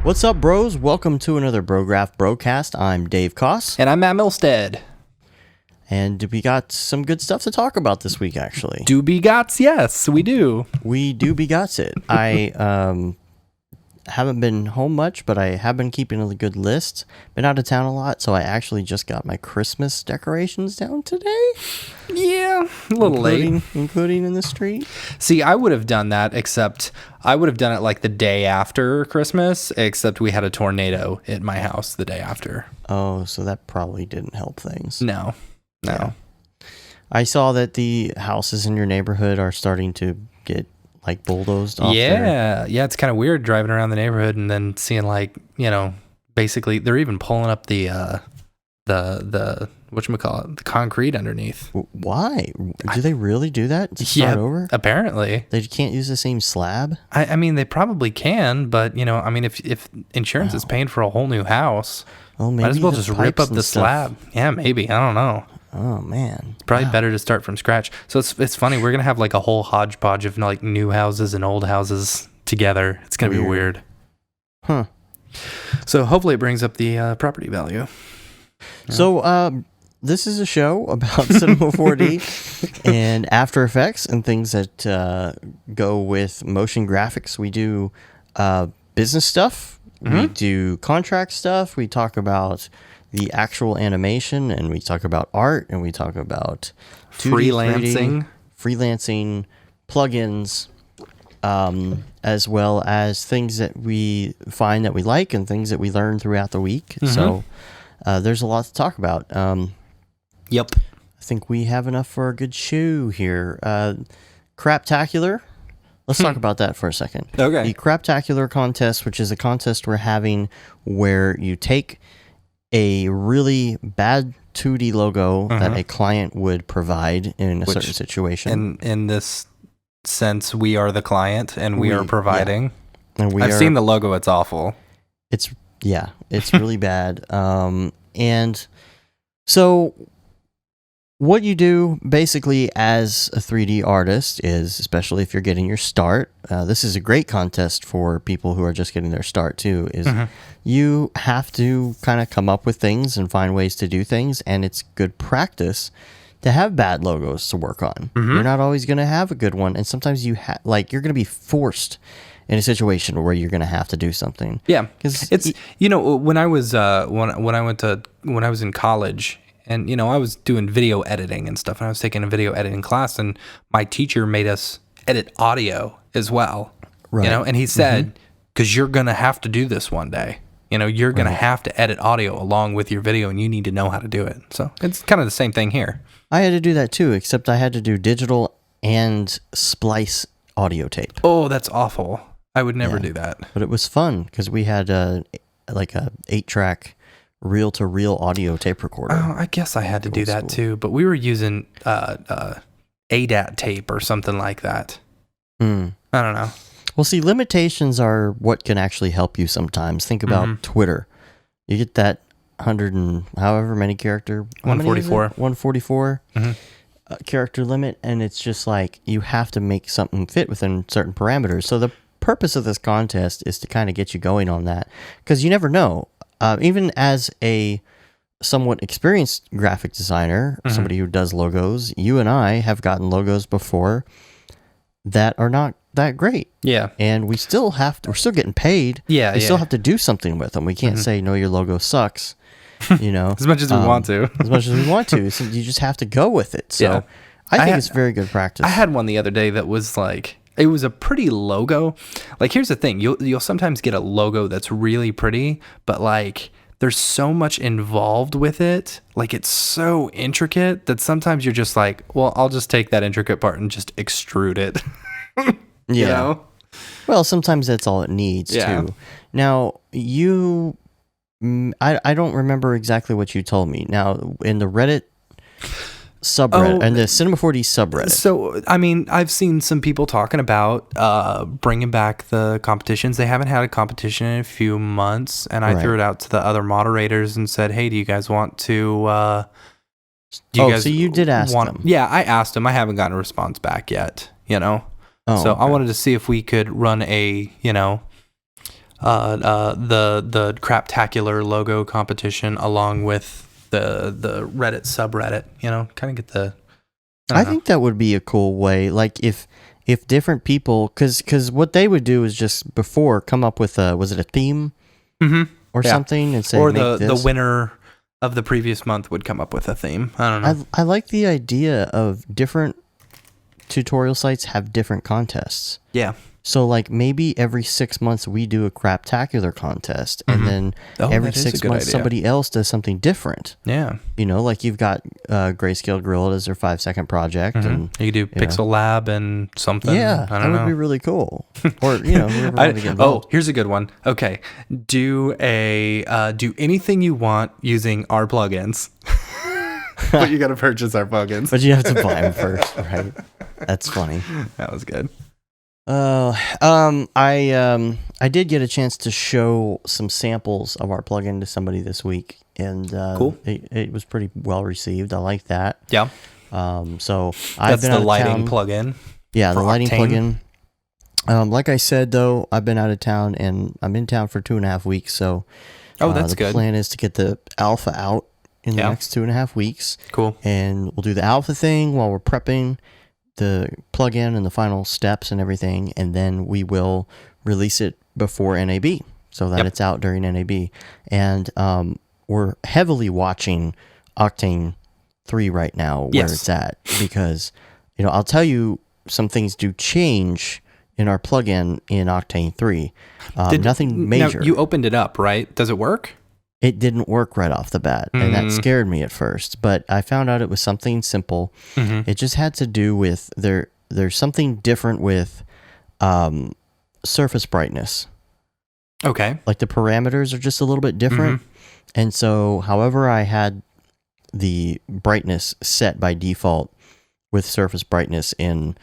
What's up, bros? Welcome to another Brograph Broadcast. I'm Dave Koss. And I'm Matt Milstead. And we got some good stuff to talk about this week, actually. Do be gots? Yes, we do. We do be gots it. I haven't been home much, but I have been keeping a good list. Been out of town a lot, so I actually just got my Christmas decorations down today. Yeah, a little late. Including in the street. See, I would have done that, except I would have done it like the day after Christmas, except we had a tornado at my house the day after. Oh, so that probably didn't help things. No. Yeah. I saw that the houses in your neighborhood are starting to get like bulldozed off. Yeah, it's kind of weird driving around the neighborhood and then seeing basically they're even pulling up the whatchamacallit, the concrete underneath. Why? Do they really do that to start over? Apparently. They can't use the same slab? I mean, they probably can, but, if insurance is paying for a whole new house, maybe might as well just rip up the slab. Yeah, maybe. I don't know. Oh, man. It's probably better to start from scratch. So it's funny. We're going to have like a whole hodgepodge of like new houses and old houses together. It's going to be weird. Huh. So hopefully it brings up the property value. Yeah. So this is a show about Cinema 4D and After Effects and things that go with motion graphics. We do business stuff. Mm-hmm. We do contract stuff. We talk about the actual animation, and we talk about art, and we talk about 2D, freelancing, plugins, as well as things that we find that we like and things that we learn throughout the week. Mm-hmm. So there's a lot to talk about. Yep. I think we have enough for a good show here. Craptacular. Let's talk about that for a second. Okay. The Craptacular contest, which is a contest we're having where you take a really bad 2D logo that a client would provide in a certain situation. In this sense, we are the client and we are providing. Yeah. And I've seen the logo. It's awful. It's really bad. And so what you do basically as a 3D artist is, especially if you're getting your start, this is a great contest for people who are just getting their start too, is you have to kind of come up with things and find ways to do things, and it's good practice to have bad logos to work on. You're not always going to have a good one, and sometimes you're going to be forced in a situation where you're going to have to do something. Yeah, because it's when I was when I was in college. And, I was doing video editing and stuff, and I was taking a video editing class, and my teacher made us edit audio as well, right. And he said, because you're going to have to do this one day, you're going to have to edit audio along with your video, and you need to know how to do it. So it's kind of the same thing here. I had to do that too, except I had to do digital and splice audio tape. Oh, that's awful. I would never do that. But it was fun because we had a 8-track reel-to-reel audio tape recorder. Oh, I guess I had to do that too, but we were using ADAT tape or something like that. I don't know. Well, see, limitations are what can actually help you sometimes. Think about Twitter. You get that 100 and however many character... 144. 144 character limit, and it's just like you have to make something fit within certain parameters. So the purpose of this contest is to kind of get you going on that, because you never know. Even as a somewhat experienced graphic designer, somebody who does logos, you and I have gotten logos before that are not that great. Yeah. And we're still getting paid. Yeah. We still have to do something with them. We can't say, no, your logo sucks, as much as we want to. As much as we want to. So you just have to go with it. So I think it's very good practice. I had one the other day that was like, it was a pretty logo. Like, here's the thing. You'll sometimes get a logo that's really pretty, but like there's so much involved with it. Like, it's so intricate that sometimes you're just like, well, I'll just take that intricate part and just extrude it. Well, sometimes that's all it needs too. Now, I don't remember exactly what you told me. Now, in the Reddit subreddit and the Cinema 4D subreddit. So, I mean, I've seen some people talking about bringing back the competitions. They haven't had a competition in a few months, and I threw it out to the other moderators and said, "Hey, do you guys want to?" So you did ask them? Yeah, I asked them. I haven't gotten a response back yet. So I wanted to see if we could run a the Craptacular logo competition along with the Reddit subreddit, kind of get the I think that would be a cool way. Like if different people, because what they would do is just before come up with was it a theme or something, and say, or make the this. winner of the previous month would come up with a theme. I don't know. I like the idea of different tutorial sites have different contests. Yeah. So like maybe every 6 months we do a Craptacular contest, and then every that is a 6 good months idea. somebody else does something different. Yeah. Like you've got Grayscale Gorilla as their 5-second project, and You do Pixel Lab and something. yeah, I don't that know. would be really cool. Or whoever want to get involved. Here's a good one. Okay, do anything you want using our plugins, but you got to purchase our plugins. But you have to buy them first, right? That's funny. That was good. I did get a chance to show some samples of our plugin to somebody this week, and cool. It was pretty well received. I like that. Yeah. So I've That's been the out of lighting town. plugin. Yeah, the lighting Octane. plugin. Like I said, though, I've been out of town, and I'm in town for 2.5 weeks. So, That's the good. plan is to get the alpha out in the next 2.5 weeks. Cool. And we'll do the alpha thing while we're prepping the plugin and the final steps and everything, and then we will release it before NAB so that it's out during NAB. And we're heavily watching Octane 3 right now, where it's at, because I'll tell you, some things do change in our plugin in Octane 3. Nothing major. Now, you opened it up, right? Does it work? It didn't work right off the bat, and that scared me at first. But I found out it was something simple. It just had to do with there's something different with surface brightness. Okay. Like the parameters are just a little bit different. And so, however I had the brightness set by default with surface brightness in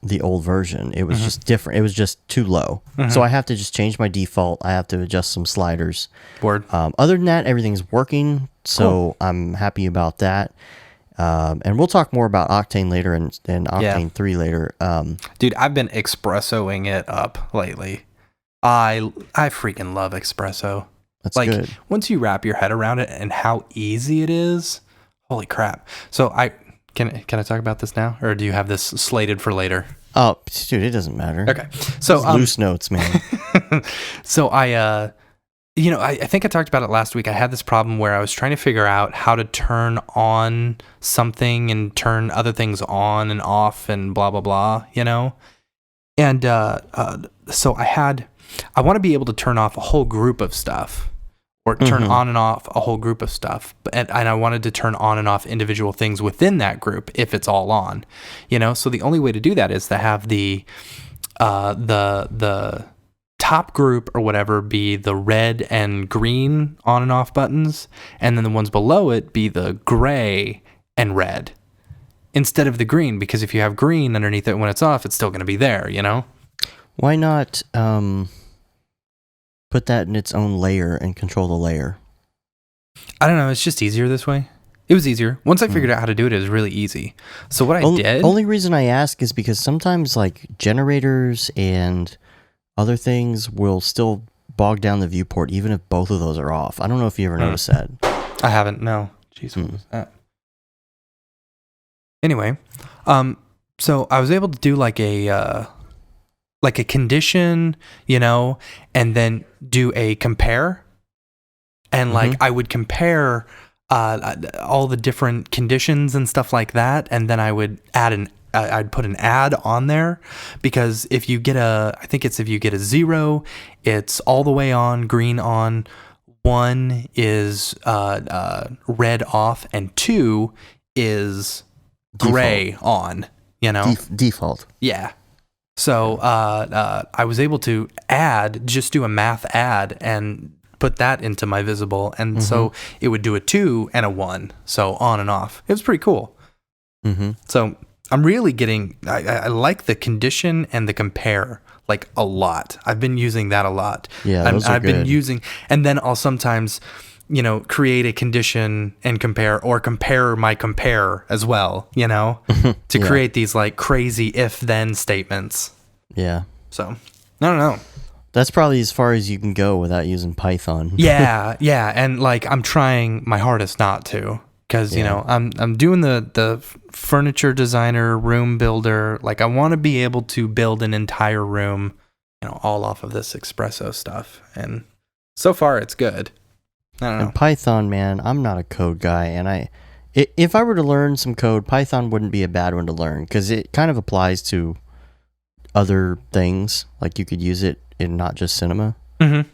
the old version, it was just different. It was just too low. So I have to just change my default. I have to adjust some sliders. Word. Other than that, everything's working. So I'm happy about that. And we'll talk more about Octane later and Octane 3 later. Dude, I've been espressoing it up lately. I freaking love espresso. That's like, good. Once you wrap your head around it and how easy it is, holy crap. So can I talk about this now, or do you have this slated for later? Oh, dude, it doesn't matter. Okay. So It's loose notes, man. So I think I talked about it last week. I had this problem where I was trying to figure out how to turn on something and turn other things on and off and blah, blah, blah, And so I want to be able to turn off a whole group of stuff, or turn on and off a whole group of stuff. And I wanted to turn on and off individual things within that group if it's all on, So the only way to do that is to have the top group or whatever be the red and green on and off buttons, and then the ones below it be the gray and red instead of the green, because if you have green underneath it when it's off, it's still going to be there, Why not put that in its own layer and control the layer? I don't know. It's just easier this way. It was easier. Once I figured out how to do it, it was really easy. So what I did... Only reason I ask is because sometimes like generators and other things will still bog down the viewport even if both of those are off. I don't know if you ever noticed that. I haven't, no. Jeez, what was that? Anyway, so I was able to do like a condition, and then do a compare. And like I would compare all the different conditions and stuff like that, and then I would I'd put an add on there, because if you get if you get a 0, it's all the way on, green on, 1 is red off, and 2 is gray on, Default. Yeah. So I was able to just do a math add and put that into my visible, and so it would do a 2 and a 1, so on and off. It was pretty cool. So I'm really getting, I like the condition and the compare like a lot. I've been using that a lot. Yeah, those are I've been good. using, and then I'll sometimes, create a condition and compare, or compare my compare as well, to create these like crazy if then statements. Yeah. So I don't know. That's probably as far as you can go without using Python. Yeah, yeah, and like I'm trying my hardest not to, because you know I'm doing the furniture designer, room builder. Like I want to be able to build an entire room, all off of this espresso stuff, and so far it's good. I don't know. And Python, man, I'm not a code guy, and if I were to learn some code, Python wouldn't be a bad one to learn because it kind of applies to other things. Like you could use it in not just cinema. Mm-hmm.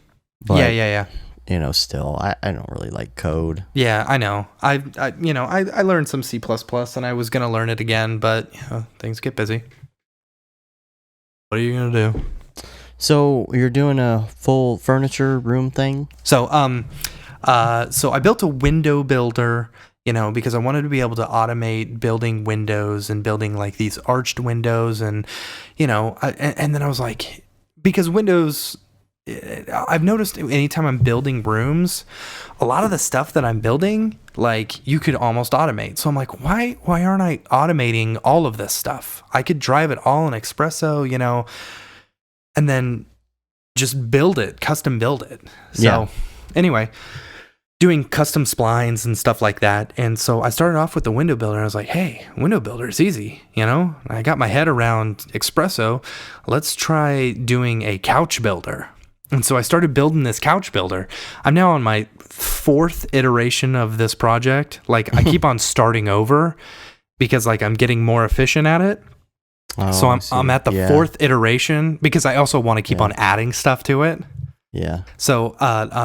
But, yeah. Still, I don't really like code. Yeah, I know. I learned some C++ and I was gonna learn it again, but things get busy. What are you gonna do? So you're doing a full furniture room thing? So so I built a window builder, because I wanted to be able to automate building windows and building like these arched windows, and and then I was like, because windows, I've noticed anytime I'm building rooms, a lot of the stuff that I'm building, like you could almost automate. So I'm like, why aren't I automating all of this stuff? I could drive it all in Espresso, and then just custom build it. So anyway, doing custom splines and stuff like that. And so I started off with the window builder. I was like, hey, window builder is easy. I got my head around Espresso. Let's try doing a couch builder. And so I started building this couch builder. I'm now on my 4th iteration of this project. Like I keep on starting over because like I'm getting more efficient at it. So I'm at the 4th iteration because I also want to keep on adding stuff to it. Yeah. So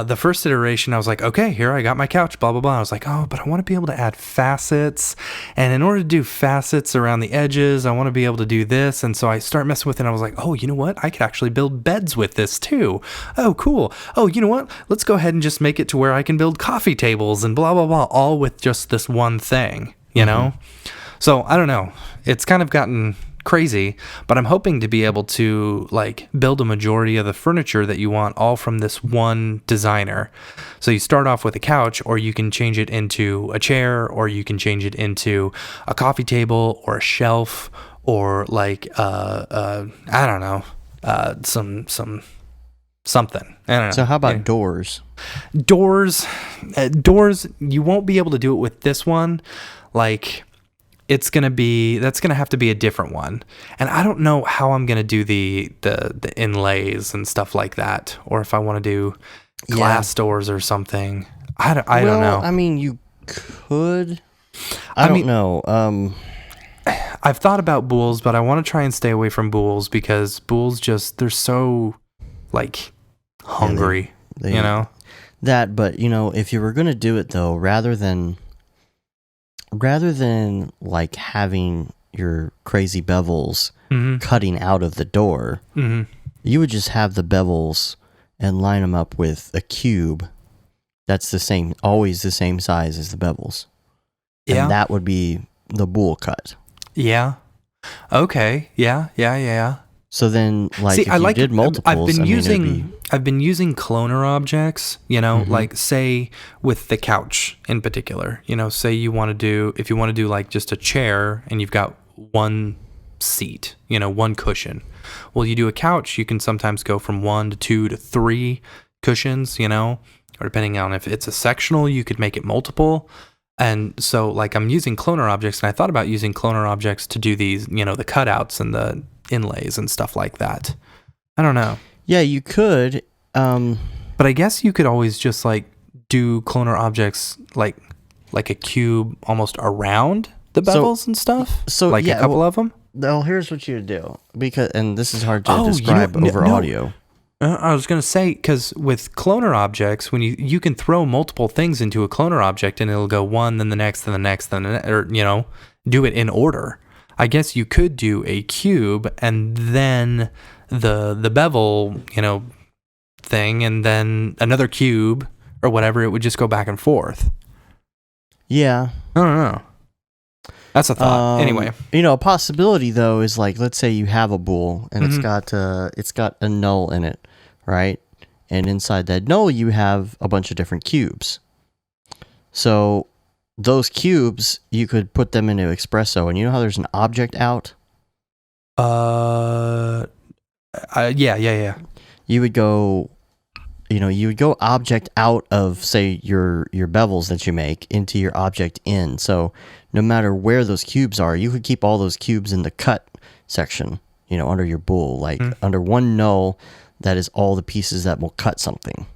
the first iteration, I was like, okay, here I got my couch, blah, blah, blah. I was like, oh, but I want to be able to add facets. And in order to do facets around the edges, I want to be able to do this. And so I start messing with it. And I was like, oh, you know what? I could actually build beds with this too. Oh, cool. Oh, you know what? Let's go ahead and just make it to where I can build coffee tables and blah, blah, blah, all with just this one thing, you know? So I don't know. It's kind of gotten crazy, but I'm hoping to be able to like build a majority of the furniture that you want all from this one designer. So you start off with a couch, or you can change it into a chair, or you can change it into a coffee table or a shelf, or like I don't know, something. I don't know. So how about doors? Doors, you won't be able to do it with this one. Like that's gonna have to be a different one, and I don't know how I'm gonna do the inlays and stuff like that, or if I want to do glass doors or something. I don't know. I mean, you could. I don't know. I've thought about bools, but I want to try and stay away from bools because bools they're so like hungry, That, but if you were gonna do it though, rather than like having your crazy bevels cutting out of the door, you would just have the bevels and line them up with a cube that's always the same size as the bevels. Yeah. And that would be the bowl cut. Yeah. Okay. Yeah. So then, like, if you did multiples, I've been using cloner objects, like say with the couch in particular, say if you want to do like just a chair and you've got one seat, one cushion. Well, you do a couch, you can sometimes go from 1 to 2 to 3 cushions, or depending on if it's a sectional, you could make it multiple. And so like I'm using cloner objects, and I thought about using cloner objects to do these, the cutouts and the inlays and stuff like that. I don't know. Yeah, you could. But I guess you could always just like do cloner objects like a cube almost around the bevels and stuff. So like a couple of them. Well, here's what you do, and this is hard to describe over audio. I was going to say, because with cloner objects, when you can throw multiple things into a cloner object and it'll go one, then the next, then the next, then the next, or, do it in order. I guess you could do a cube and then the bevel, thing, and then another cube or whatever. It would just go back and forth. Yeah. I don't know. That's a thought. Anyway, a possibility though is like, let's say you have a bowl and it's got a null in it, right? And inside that null you have a bunch of different cubes. So those cubes, you could put them into Espresso, and you know how there's an object out? Yeah. you would go, you would go object out of, say, your bevels that you make into your object in. So no matter where those cubes are, you could keep all those cubes in the cut section, under your bool, like under one null, that is all the pieces that will cut something.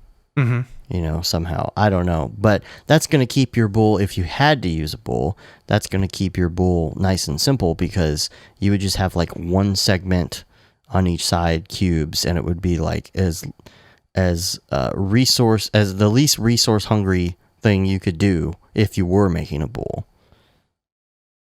Somehow. I don't know. But that's going to keep your bool, if you had to use a bool, that's going to keep your bool nice and simple, because you would just have like one segment on each side cubes, and it would be like as the least resource hungry thing you could do if you were making a bool.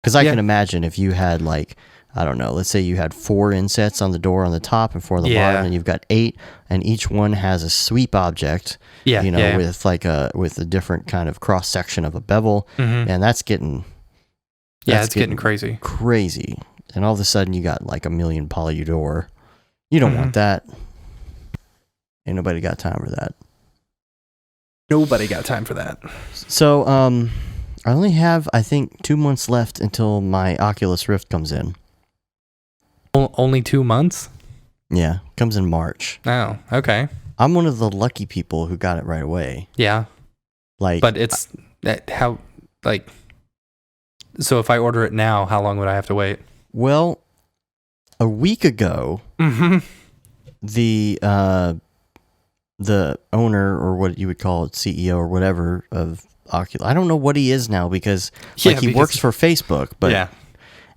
Because I can imagine if you had like, I don't know, let's say you had 4 insets on the door on the top and 4 on the bottom, and you've got 8, and each one has a sweep object, with like with a different kind of cross section of a bevel, and that's getting getting crazy. Crazy. And all of a sudden you got like a million poly door. You don't want that. Ain't nobody got time for that. Nobody got time for that. So, I only have, I think, 2 months left until my Oculus Rift comes in. Only 2 months? Yeah, comes in March. Oh, okay. I'm one of the lucky people who got it right away. Yeah. But it's so if I order it now, how long would I have to wait? Well, a week ago, the owner, or what you would call it, CEO or whatever of Oculus, I don't know what he is now, because he works for Facebook, but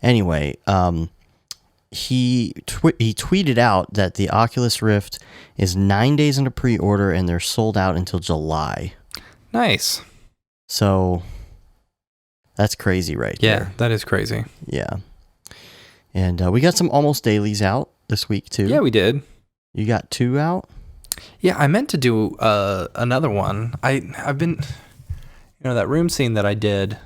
anyway, he tweeted out that the Oculus Rift is 9 days into pre-order, and they're sold out until July. Nice. So that's crazy there. Yeah, that is crazy. Yeah. And we got some almost dailies out this week too. Yeah, we did. You got 2 out? Yeah, I meant to do another one. I've been, that room scene that I did.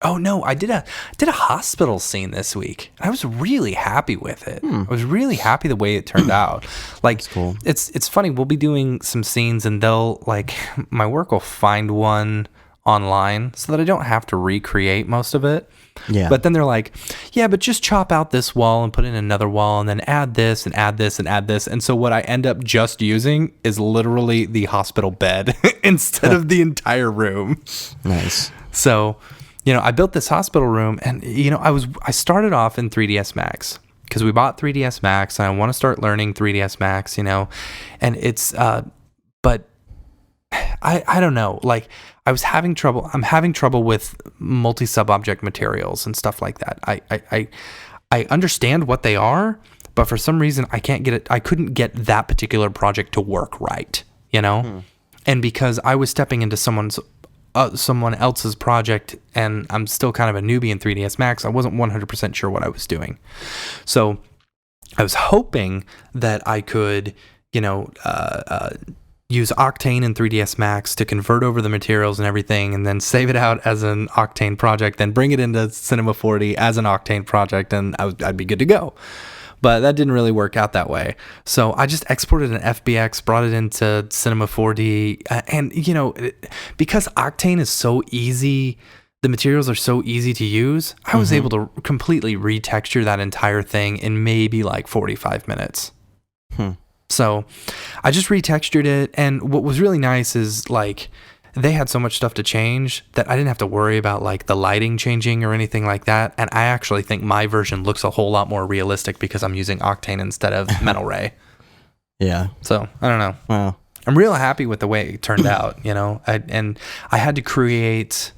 Oh no, I did a hospital scene this week. I was really happy with it. I was really happy the way it turned out. Like, that's cool. It's funny. We'll be doing some scenes, and they'll my work will find one online so that I don't have to recreate most of it. Yeah. But then they're like, yeah, but just chop out this wall and put in another wall, and then add this and add this and add this. And so what I end up just using is literally the hospital bed instead of the entire room. Nice. So, I built this hospital room, and I started off in 3ds Max because we bought 3ds Max, and I want to start learning 3ds Max, and it's but I don't know, like I'm having trouble with multi-sub-object materials and stuff like that. I understand what they are, but for some reason I couldn't get that particular project to work right, And because I was stepping into someone else's project, and I'm still kind of a newbie in 3ds Max, I wasn't 100% sure what I was doing. So I was hoping that I could, use Octane in 3ds Max to convert over the materials and everything, and then save it out as an Octane project, then bring it into Cinema 4D as an Octane project, and I'd be good to go. But that didn't really work out that way. So I just exported an FBX, brought it into Cinema 4D, and because Octane is so easy, the materials are so easy to use, I was able to completely retexture that entire thing in maybe like 45 minutes. So I just retextured it, and what was really nice is they had so much stuff to change that I didn't have to worry about the lighting changing or anything like that. And I actually think my version looks a whole lot more realistic because I'm using Octane instead of Metal Ray. Yeah. So I don't know. Wow. I'm real happy with the way it turned out, I had to create.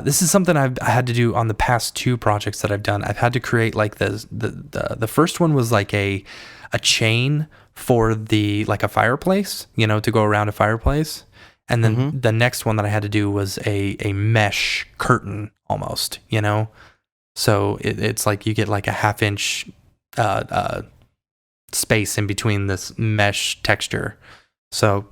This is something I had to do on the past 2 projects that I've done. I've had to create the first one was a chain for a fireplace, to go around a fireplace. And then the next one that I had to do was a mesh curtain almost, So it's like you get a 1/2 inch space in between this mesh texture. So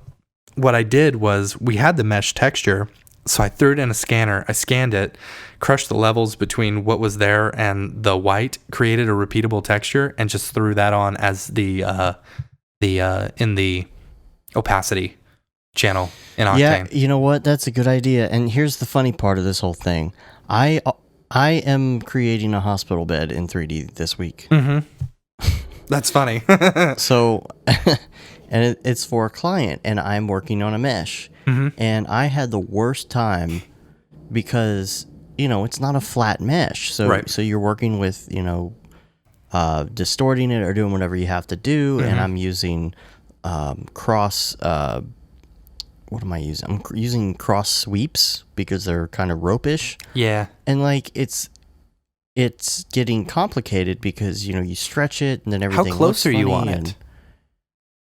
what I did was we had the mesh texture. So I threw it in a scanner. I scanned it, crushed the levels between what was there and the white, created a repeatable texture, and just threw that on as in the opacity channel in Octane. Yeah, you know what? That's a good idea. And here's the funny part of this whole thing. I am creating a hospital bed in 3D this week. That's funny. So and it's for a client, and I'm working on a mesh, and I had the worst time because it's not a flat mesh, so you're working with distorting it or doing whatever you have to do, and I'm using cross. What am I using? I'm using cross sweeps because they're kind of rope-ish. Yeah, and like it's getting complicated because you stretch it and then everything. How close are you on it?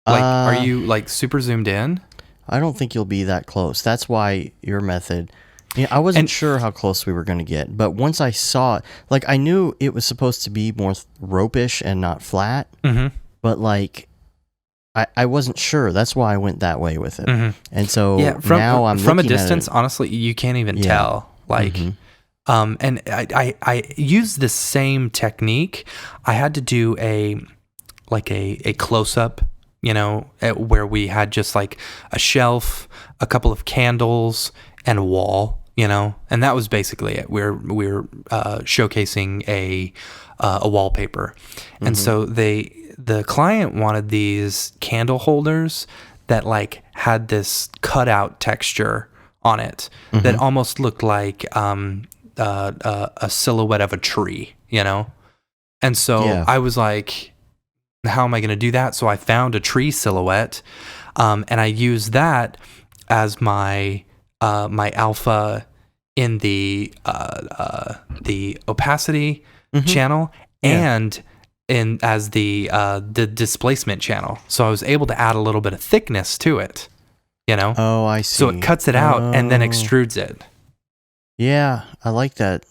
Like, are you like super zoomed in? I don't think you'll be that close. That's why your method. I wasn't sure how close we were going to get, but once I saw it, like I knew it was supposed to be more rope-ish and not flat, but like I wasn't sure. That's why I went that way with it. And so now I'm from a looking distance. at it, Honestly, you can't even tell. Like, and I used the same technique. I had to do a close up. Where we had just like a shelf, a couple of candles, and a wall. And that was basically it. We're showcasing a wallpaper, and so the client wanted these candle holders that like had this cutout texture on it that almost looked like a silhouette of a tree, And so I was like, how am I going to do that? So I found a tree silhouette, and I used that as my alpha in the opacity channel and as the displacement channel. So I was able to add a little bit of thickness to it, Oh, I see. So it cuts it out and then extrudes it. Yeah, I like that.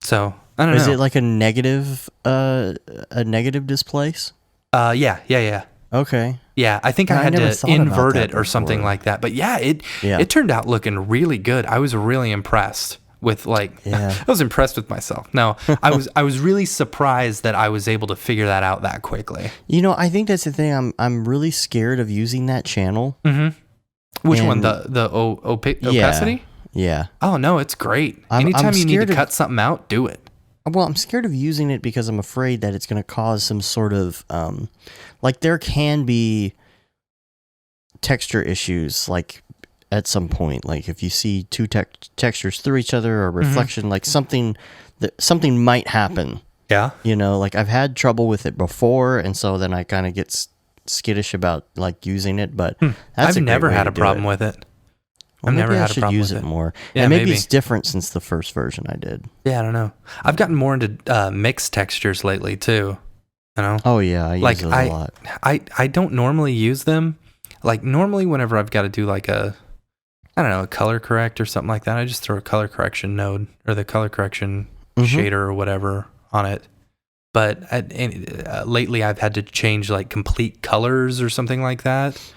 So I don't know. Is it like a negative displace? Yeah. Okay. Yeah, I think I had to invert it or something like that. But it turned out looking really good. I was really impressed with I was impressed with myself. No, I was really surprised that I was able to figure that out that quickly. I think that's the thing. I'm really scared of using that channel. Which one? The opacity? Yeah. Oh no, it's great. Anytime you need to cut something out, do it. Well, I'm scared of using it because I'm afraid that it's going to cause some sort of there can be texture issues at some point, like if you see two textures through each other or reflection, like something might happen. Yeah. I've had trouble with it before, and so then I kind of get skittish about using it, but I've never had a problem with it. Well, maybe I should use it more. Yeah, and maybe it's different since the first version I did. Yeah, I don't know. I've gotten more into mixed textures lately too. Oh yeah, I use those a lot. I don't normally use them. Like normally, whenever I've got to do a color correct or something like that, I just throw a color correction node or the color correction shader or whatever on it. But lately, I've had to change complete colors or something like that,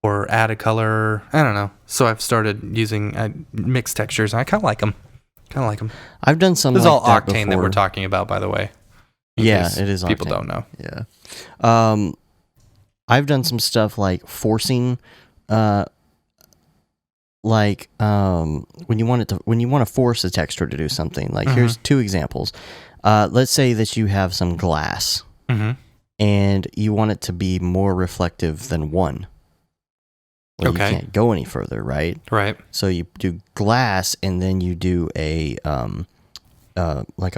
or add a color. I don't know. So I've started using mixed textures. I kind of like them. I've done some. This is all Octane before. that we're talking about, by the way. Yeah, it is. People Octane. don't know. Yeah. I've done some stuff like forcing, when you want to force a texture to do something. Here's two examples. Let's say that you have some glass, and you want it to be more reflective than one. Well, you can't go any further, right? Right. So you do glass, and then you do a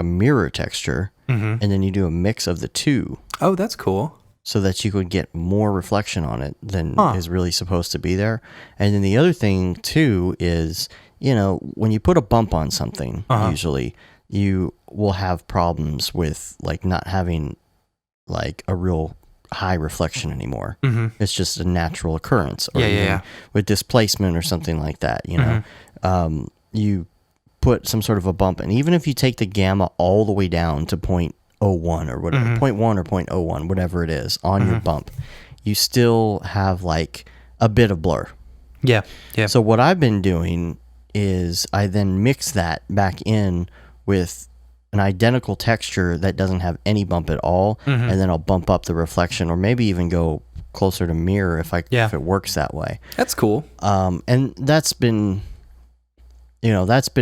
mirror texture, and then you do a mix of the two. Oh, that's cool. So that you could get more reflection on it than is really supposed to be there. And then the other thing too is, when you put a bump on something, usually you will have problems with not having a real high reflection anymore. It's just a natural occurrence. Or with displacement or something like that, you put some sort of a bump, and even if you take the gamma all the way down to 0.01 or whatever, 0.1 or 0.01, whatever it is on your bump, you still have a bit of blur. Yeah. So what I've been doing is I then mix that back in with an identical texture that doesn't have any bump at all, and then I'll bump up the reflection, or maybe even go closer to mirror if it works that way. That's cool. And that's been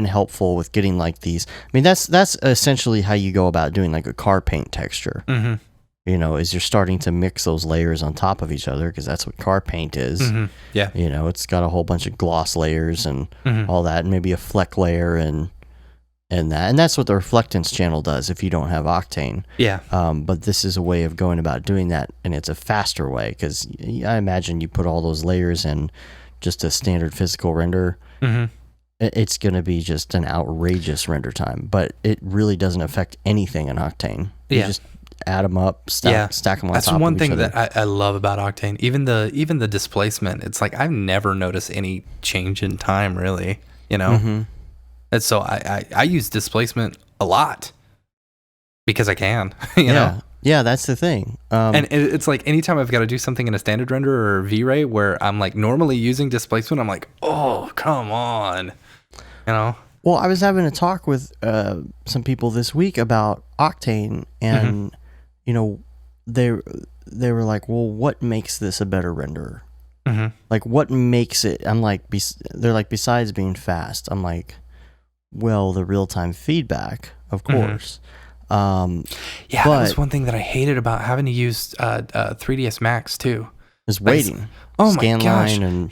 helpful with getting these. I mean, that's essentially how you go about doing a car paint texture. is you're starting to mix those layers on top of each other, because that's what car paint is. Yeah. It's got a whole bunch of gloss layers and all that, and maybe a fleck layer and that's what the reflectance channel does if you don't have Octane. Yeah. But this is a way of going about doing that, and it's a faster way, because I imagine you put all those layers in just a standard physical render. It's going to be just an outrageous render time, but it really doesn't affect anything in Octane. You just add them up, stack them on top of each other. That's one thing that I love about Octane. Even the displacement, it's like I've never noticed any change in time, really, And so I use displacement a lot because I can, you know? Yeah, that's the thing. And it's like anytime I've got to do something in a standard render or V-Ray where I'm like normally using displacement, I'm like, oh, come on, Well, I was having a talk with some people this week about Octane, and they were like, well, what makes this a better renderer? Like, what makes it? I'm like, they're like, besides being fast. I'm like, well, the real-time feedback, of course. That was one thing that I hated about having to use 3ds Max too. Is waiting. Oh Scan my gosh! line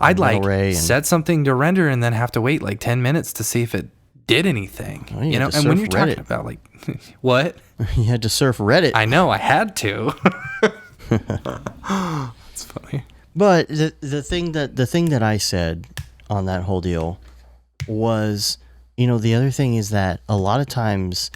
I'd like set something to render and then have to wait like 10 minutes to see if it did anything. Well, And when you're talking about like what? You had to surf Reddit. I know, I had to. It's funny. But the thing that I said on that whole deal was, the other thing is that a lot of times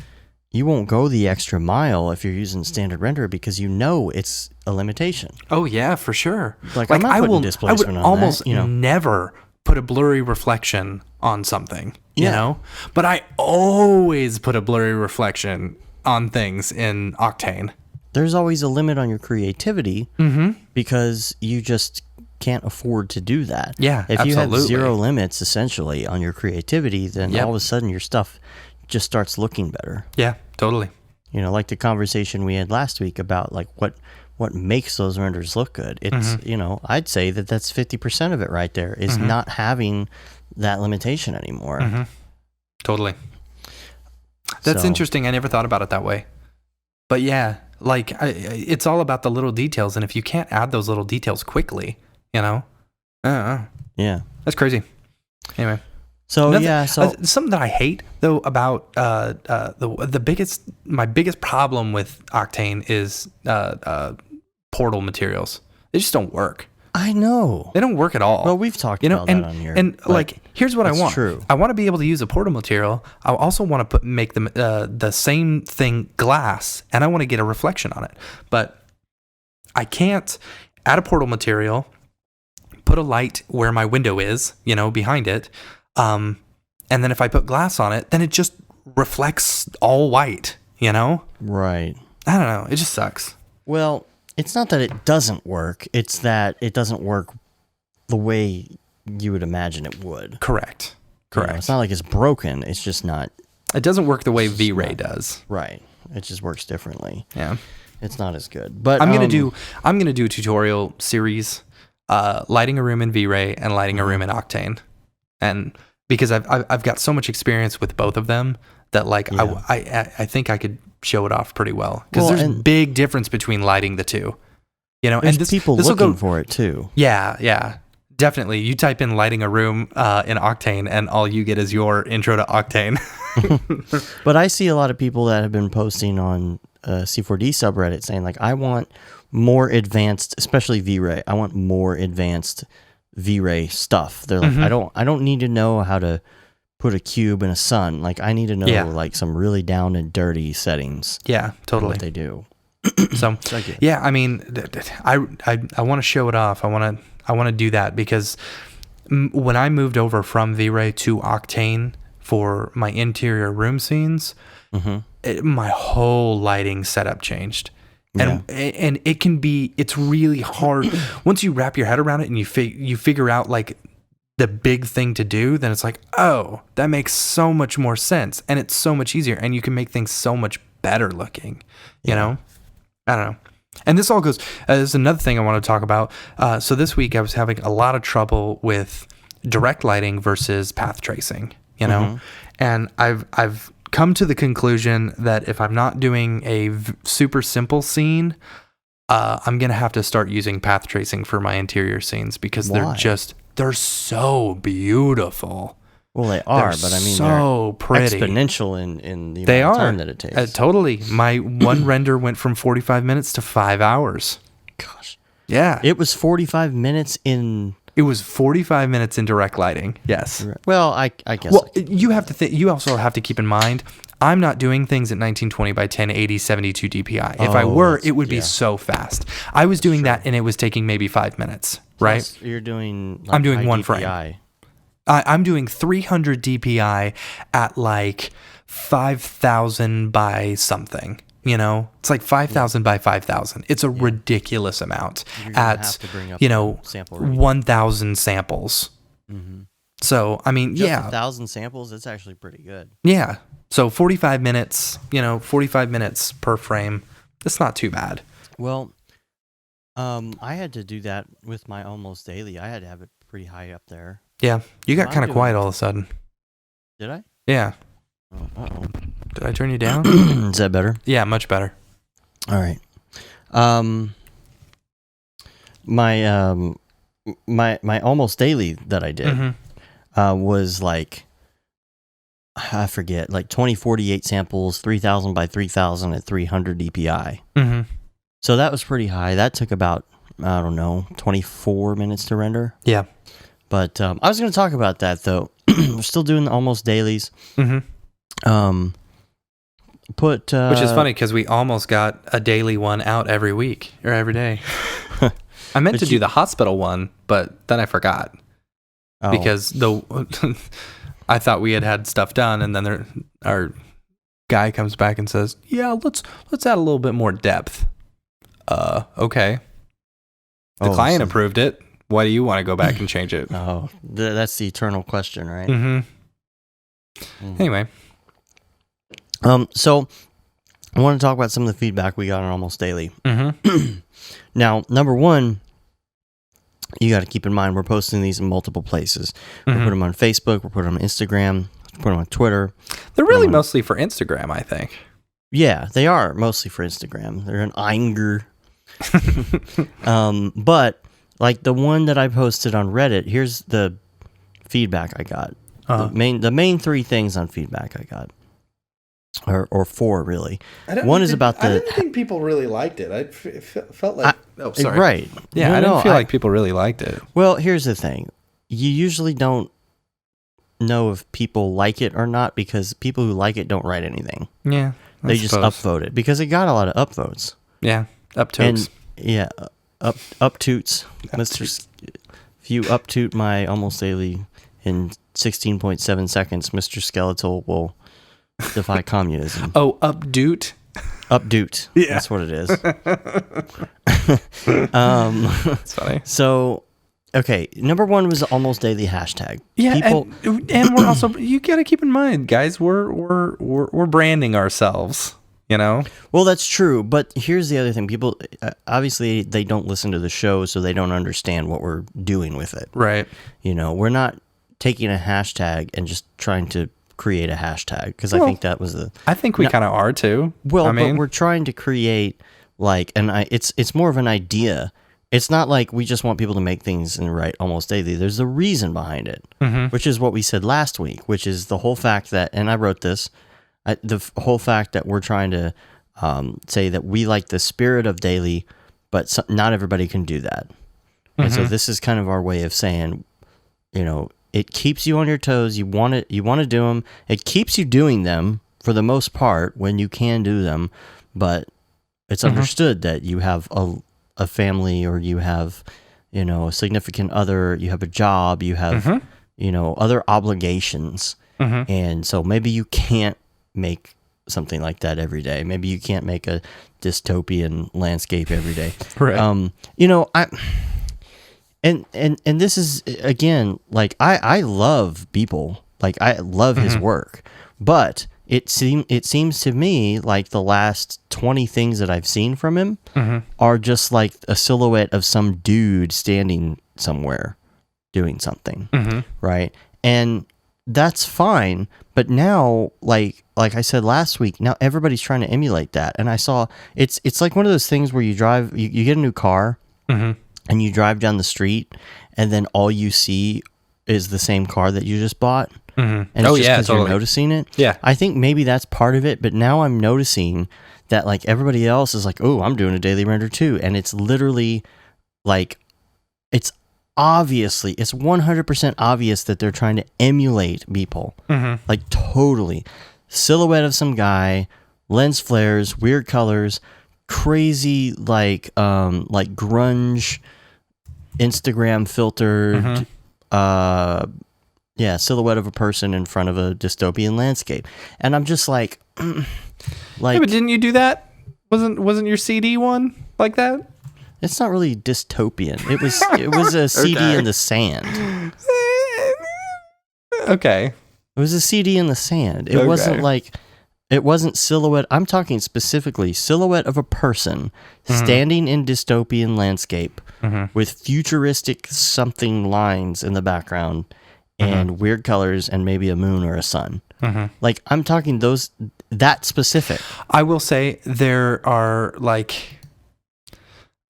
you won't go the extra mile if you're using standard render, because it's a limitation. Oh yeah, for sure. Like I'm not putting displacement on almost that, never put a blurry reflection on something, But I always put a blurry reflection on things in Octane. There's always a limit on your creativity because you just can't afford to do that. Yeah, if you absolutely. have zero limits essentially on your creativity, then all of a sudden your stuff just starts looking better. Yeah, totally. Like the conversation we had last week about like what makes those renders look good. It's I'd say that's 50% of it right there is not having that limitation anymore. Totally. That's interesting. I never thought about it that way. But yeah, like it's all about the little details, and if you can't add those little details quickly, yeah, that's crazy. Anyway. So something that I hate though about my biggest problem with Octane is portal materials. They just don't work. I know. They don't work at all. Well, we've talked about that on here. And like, here's what I want. True. I want to be able to use a portal material. I also want to make them the same thing glass, and I want to get a reflection on it. But I can't add a portal material, put a light where my window is, behind it, and then if I put glass on it, then it just reflects all white, Right. I don't know. It just sucks. Well, it's not that it doesn't work. It's that it doesn't work the way you would imagine it would. Correct. It's not like it's broken. It's just not. It doesn't work the way V-Ray does. Right. It just works differently. Yeah. It's not as good. But I'm gonna do a tutorial series, lighting a room in V-Ray and lighting a room in Octane, and because I've got so much experience with both of them that I think I could show it off pretty well, because there's a big difference between lighting the two, and people looking for it too. Yeah, definitely. You type in lighting a room in Octane, and all you get is your intro to Octane. But I see a lot of people that have been posting on C4D subreddit saying like, I want more advanced, especially V-Ray. I want more advanced V-Ray stuff. They're like, I don't need to know how to put a cube in a sun. Like, I need to know like some really down and dirty settings. Yeah, totally. What they do. So yeah, I mean, I want to show it off. I want to do that because when I moved over from V-Ray to Octane for my interior room scenes, my whole lighting setup changed. And it's really hard once you wrap your head around it and you figure out like the big thing to do, then it's like, oh, that makes so much more sense, and it's so much easier, and you can make things so much better looking, I don't know. And this all goes, there's another thing I want to talk about. So this week I was having a lot of trouble with direct lighting versus path tracing, and I've come to the conclusion that if I'm not doing a super simple scene, I'm going to have to start using path tracing for my interior scenes because they're so beautiful. Well, they are, but I mean, so they're pretty. Exponential in the amount of time that it takes. Totally. My one render went from 45 minutes to 5 hours. Gosh. Yeah. It was 45 minutes in... It was 45 minutes in direct lighting. Yes. Well, I guess. Well, you have to you also have to keep in mind, I'm not doing things at 1920 by 1080 72 DPI. If I were, it would be so fast. I was doing that and it was taking maybe 5 minutes, right? Plus, you're doing I'm doing one DPI. frame. I'm doing 300 DPI at like 5,000 by something. You know, it's like 5,000 by 5,000. It's a ridiculous amount at, 1,000 samples. Mm-hmm. So, I mean, Just 1,000 samples, it's actually pretty good. Yeah. So 45 minutes, 45 minutes per frame. That's not too bad. Well, I had to do that with my almost daily. I had to have it pretty high up there. Yeah. You got kind of quiet all of a sudden. Did I? Yeah. Uh-oh. Did I turn you down? Is that better? Yeah, much better. All right. My almost daily that I did was like, I forget, like 2048 samples, 3,000 by 3,000 at 300 DPI. Mm-hmm. So that was pretty high. That took about, 24 minutes to render. Yeah. But I was going to talk about that though. We're still doing the almost dailies. Mm-hmm. Which is funny because we almost got a daily one out every week or every day. I meant to do the hospital one, but then I forgot because I thought we had stuff done, and then our guy comes back and says, "Yeah, let's add a little bit more depth." Okay. The client approved it. Why do you want to go back and change it? Oh, that's the eternal question, right? Mm-hmm. Anyway. So I want to talk about some of the feedback we got on Almost Daily. Mm-hmm. Now, number one, you got to keep in mind we're posting these in multiple places. We put them on Facebook, we put them on Instagram, we put them on Twitter. They're really mostly for Instagram, I think. Yeah, they are mostly for Instagram. They're an Inger. But like the one that I posted on Reddit, here's the feedback I got. The main three things on feedback I got. Or four, really. One is about the... I didn't think people really liked it. I felt like... sorry. Right. Yeah, I didn't feel like people really liked it. Well, here's the thing. You usually don't know if people like it or not because people who like it don't write anything. Yeah, They just upvote it because it got a lot of upvotes. Yeah, uptoots. Uptoots. If you uptoot my Almost Daily in 16.7 seconds, Mr. Skeletal will... defy communism. Oh, updoot? Updoot. Yeah. That's what it is. That's funny. So, okay, number one was the Almost Daily hashtag. Yeah, and we're also, you got to keep in mind, guys, we're branding ourselves, Well, that's true, but here's the other thing. People, obviously, they don't listen to the show, so they don't understand what we're doing with it. Right. We're not taking a hashtag and just trying to create a hashtag because I think that was I think we kind of are too. Well, but we're trying to create it's more of an idea. It's not like we just want people to make things and write Almost Daily. There's a reason behind it, which is what we said last week, which is the whole fact that, and I wrote this, the whole fact that we're trying to say that we like the spirit of daily, but not everybody can do that. And so this is kind of our way of saying, it keeps you on your toes. You want to do them. It keeps you doing them for the most part when you can do them, but it's understood that you have a family or you have, a significant other, you have a job, you have, other obligations. And so maybe you can't make something like that every day. Maybe you can't make a dystopian landscape every day. Right. And this is, again, like, I love people. Like, I love his work. But it seems to me like the last 20 things that I've seen from him are just like a silhouette of some dude standing somewhere doing something, right? And that's fine. But now, like I said last week, now everybody's trying to emulate that. And I saw it's like one of those things where you drive, you get a new car, and you drive down the street, and then all you see is the same car that you just bought. And it's just because you're noticing it. Yeah. I think maybe that's part of it. But now I'm noticing that like everybody else is like, oh, I'm doing a daily render too. And it's literally like, it's 100% obvious that they're trying to emulate people. Like totally. Silhouette of some guy, lens flares, weird colors, crazy like grunge Instagram filtered silhouette of a person in front of a dystopian landscape. And I'm just like yeah, but didn't you do that? Wasn't your CD one like that? It's not really dystopian. It was a CD in the sand. Okay. It was a CD in the sand. It wasn't silhouette. I'm talking specifically silhouette of a person standing in dystopian landscape with futuristic something lines in the background and weird colors and maybe a moon or a sun. Like I'm talking that specific. I will say there are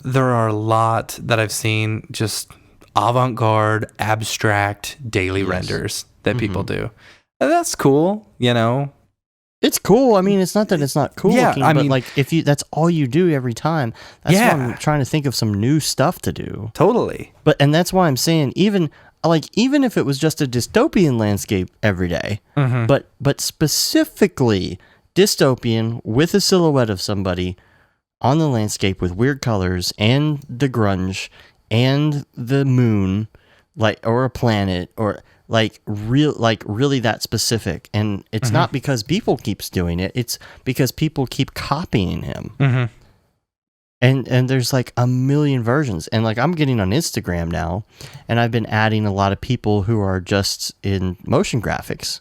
a lot that I've seen just avant-garde, abstract daily renders that people do. And that's cool, you know. It's cool. I mean, it's not that it's not cool looking, but like if that's all you do every time, that's why I'm trying to think of some new stuff to do. Totally. And that's why I'm saying even if it was just a dystopian landscape every day, but specifically dystopian with a silhouette of somebody on the landscape with weird colors and the grunge and the moon, or a planet, or really that specific. And it's not because people keeps doing it, it's because people keep copying him. And there's like a million versions. And like I'm getting on Instagram now, and I've been adding a lot of people who are just in motion graphics.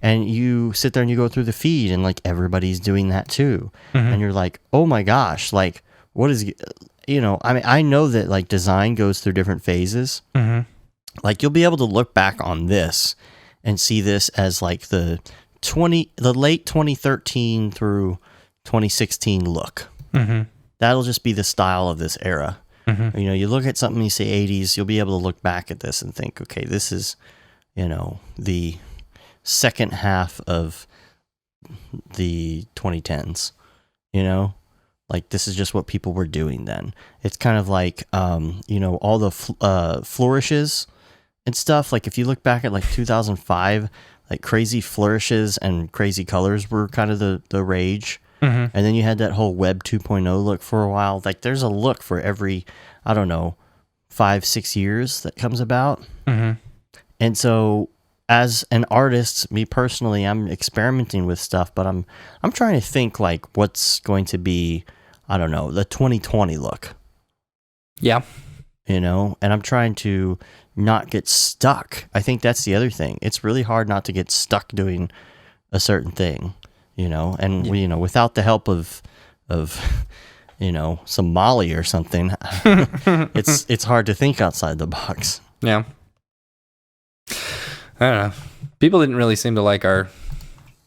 And you sit there and you go through the feed, and like everybody's doing that too. And you're like, oh my gosh, like what is, I mean, I know that like design goes through different phases. Like you'll be able to look back on this and see this as like the late 2013 through 2016 look. That'll just be the style of this era. You look at something, you say 80s, you'll be able to look back at this and think, okay, this is, the second half of the 2010s, like this is just what people were doing then. It's kind of like, all the flourishes and stuff. Like if you look back at like 2005, like crazy flourishes and crazy colors were kind of the rage. And then you had that whole Web 2.0 look for a while. Like there's a look for every, 5-6 years that comes about. And so as an artist, me personally, I'm experimenting with stuff, but I'm trying to think like what's going to be, the 2020 look. Yeah. And I'm trying to not get stuck. I think that's the other thing. It's really hard not to get stuck doing a certain thing. Without the help of some Molly or something, it's hard to think outside the box. Yeah. I don't know. People didn't really seem to like our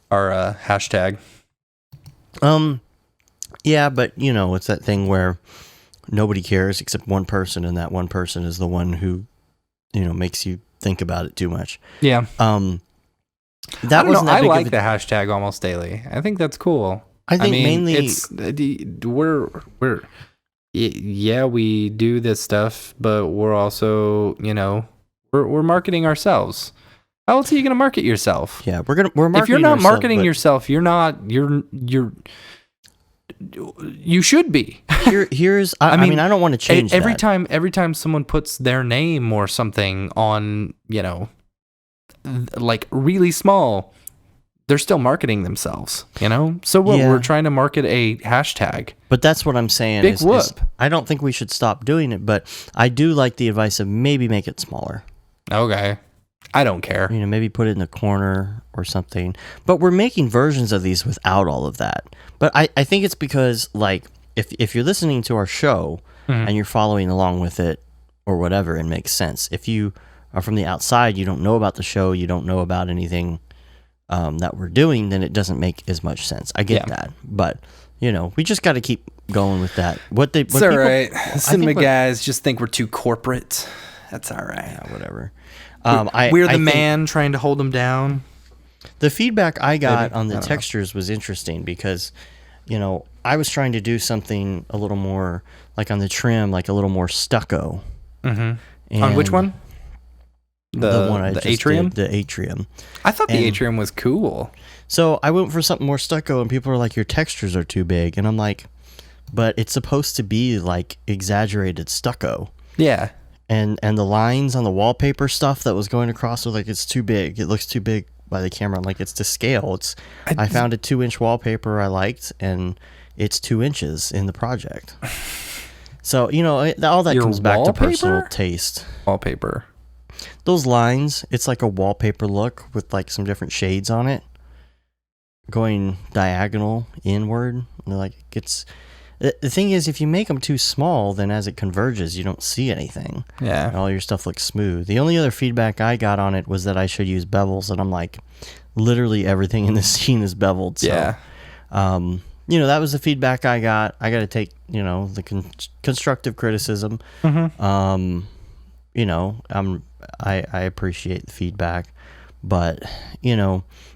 hashtag. Yeah, but it's that thing where nobody cares except one person, and that one person is the one who, makes you think about it too much. Yeah. That wasn't that I big like of the hashtag almost daily. I think that's cool. I think mainly it's we do this stuff, but we're also we're marketing ourselves. How else are you going to market yourself? Yeah, we're marketing. If you're not marketing yourself, you should be. Here's I mean I don't want to change every that. Every time someone puts their name or something on, like really small, they're still marketing themselves, So what we're trying to market a hashtag. But that's what I'm saying. Big whoop. I don't think we should stop doing it, but I do like the advice of maybe make it smaller. Okay. I don't care. Maybe put it in the corner or something. But we're making versions of these without all of that. But I think it's because, like, if you're listening to our show and you're following along with it or whatever, it makes sense. If you are from the outside, you don't know about the show, you don't know about anything that we're doing, then it doesn't make as much sense. I get that, but we just got to keep going with that. It's all right. Cinema guys just think we're too corporate. That's all right. Yeah, whatever. We're the man trying to hold them down. The feedback I got on the textures was interesting because, I was trying to do something a little more like on the trim, like a little more stucco. Mm-hmm. On which one? The one I just atrium? Did, the atrium. I thought the atrium was cool. So I went for something more stucco, and people are like, your textures are too big. And I'm like, but it's supposed to be like exaggerated stucco. Yeah. And the lines on the wallpaper stuff that was going across were like, it's too big. It looks too big by the camera. I'm like, it's to scale. I found a 2-inch wallpaper I liked, and it's 2 inches in the project. So, all that comes back to personal taste. Wallpaper. Those lines, it's like a wallpaper look with like some different shades on it, going diagonal inward. Like the thing is, if you make them too small, then as it converges, you don't see anything. Yeah. And all your stuff looks smooth. The only other feedback I got on it was that I should use bevels, and I'm like, literally everything in this scene is beveled. So, yeah. That was the feedback I got. I got to take, the constructive criticism. Mm-hmm. I appreciate the feedback, but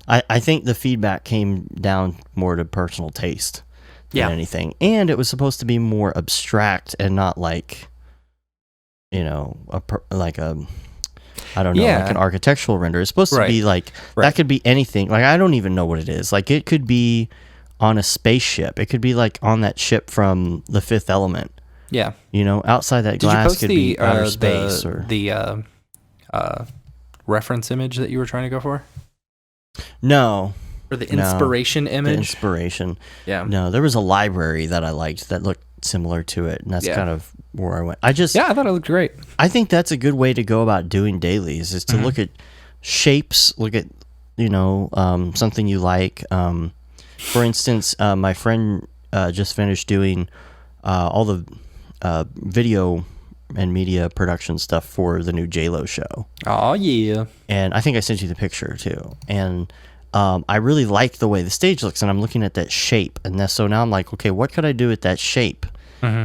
I think the feedback came down more to personal taste than anything, and it was supposed to be more abstract and not like like an architectural render. It's supposed to be like that could be anything. Like I don't even know what it is. Like it could be on a spaceship. It could be like on that ship from The Fifth Element. Yeah. Outside that glass could be outer space or the reference image that you were trying to go for? No. Or the inspiration image? The inspiration. Yeah. No, there was a library that I liked that looked similar to it, and that's kind of where I went. I thought it looked great. I think that's a good way to go about doing dailies, is to look at shapes, look at, something you like. For instance, my friend just finished doing all the video and media production stuff for the new J-Lo show. Oh, yeah. And I think I sent you the picture, too. And I really like the way the stage looks, and I'm looking at that shape. And so now I'm like, okay, what could I do with that shape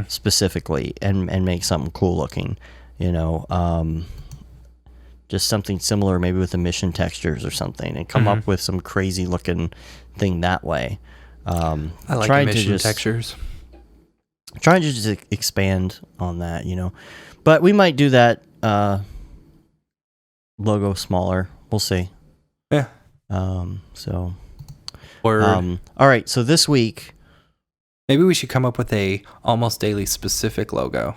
specifically and make something cool looking? Just something similar, maybe with emission textures or something, and come up with some crazy looking thing that way. I like emission textures. Trying to just expand on that, but we might do that logo smaller. We'll see. Yeah. So. Or all right. So this week, maybe we should come up with a Almost Daily specific logo.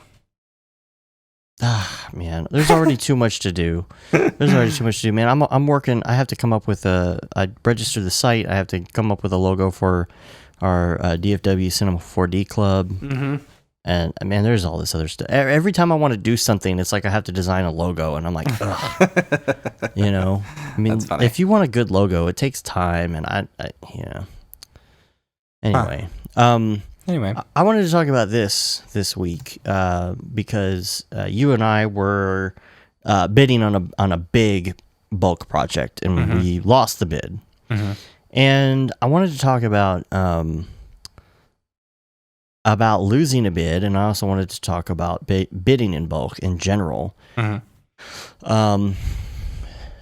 Man, there's already too much to do. Man. I'm working. I have to come up with I registered the site. I have to come up with a logo for our DFW Cinema 4D Club. Mm-hmm. And man, there's all this other stuff. Every time I want to do something, it's like I have to design a logo, and I'm like, ugh. I mean, if you want a good logo, it takes time, and I Anyway, I wanted to talk about this week because you and I were bidding on a big bulk project, and we lost the bid. Mm-hmm. And I wanted to talk about losing a bid, and I also wanted to talk about bidding in bulk in general. Mm-hmm.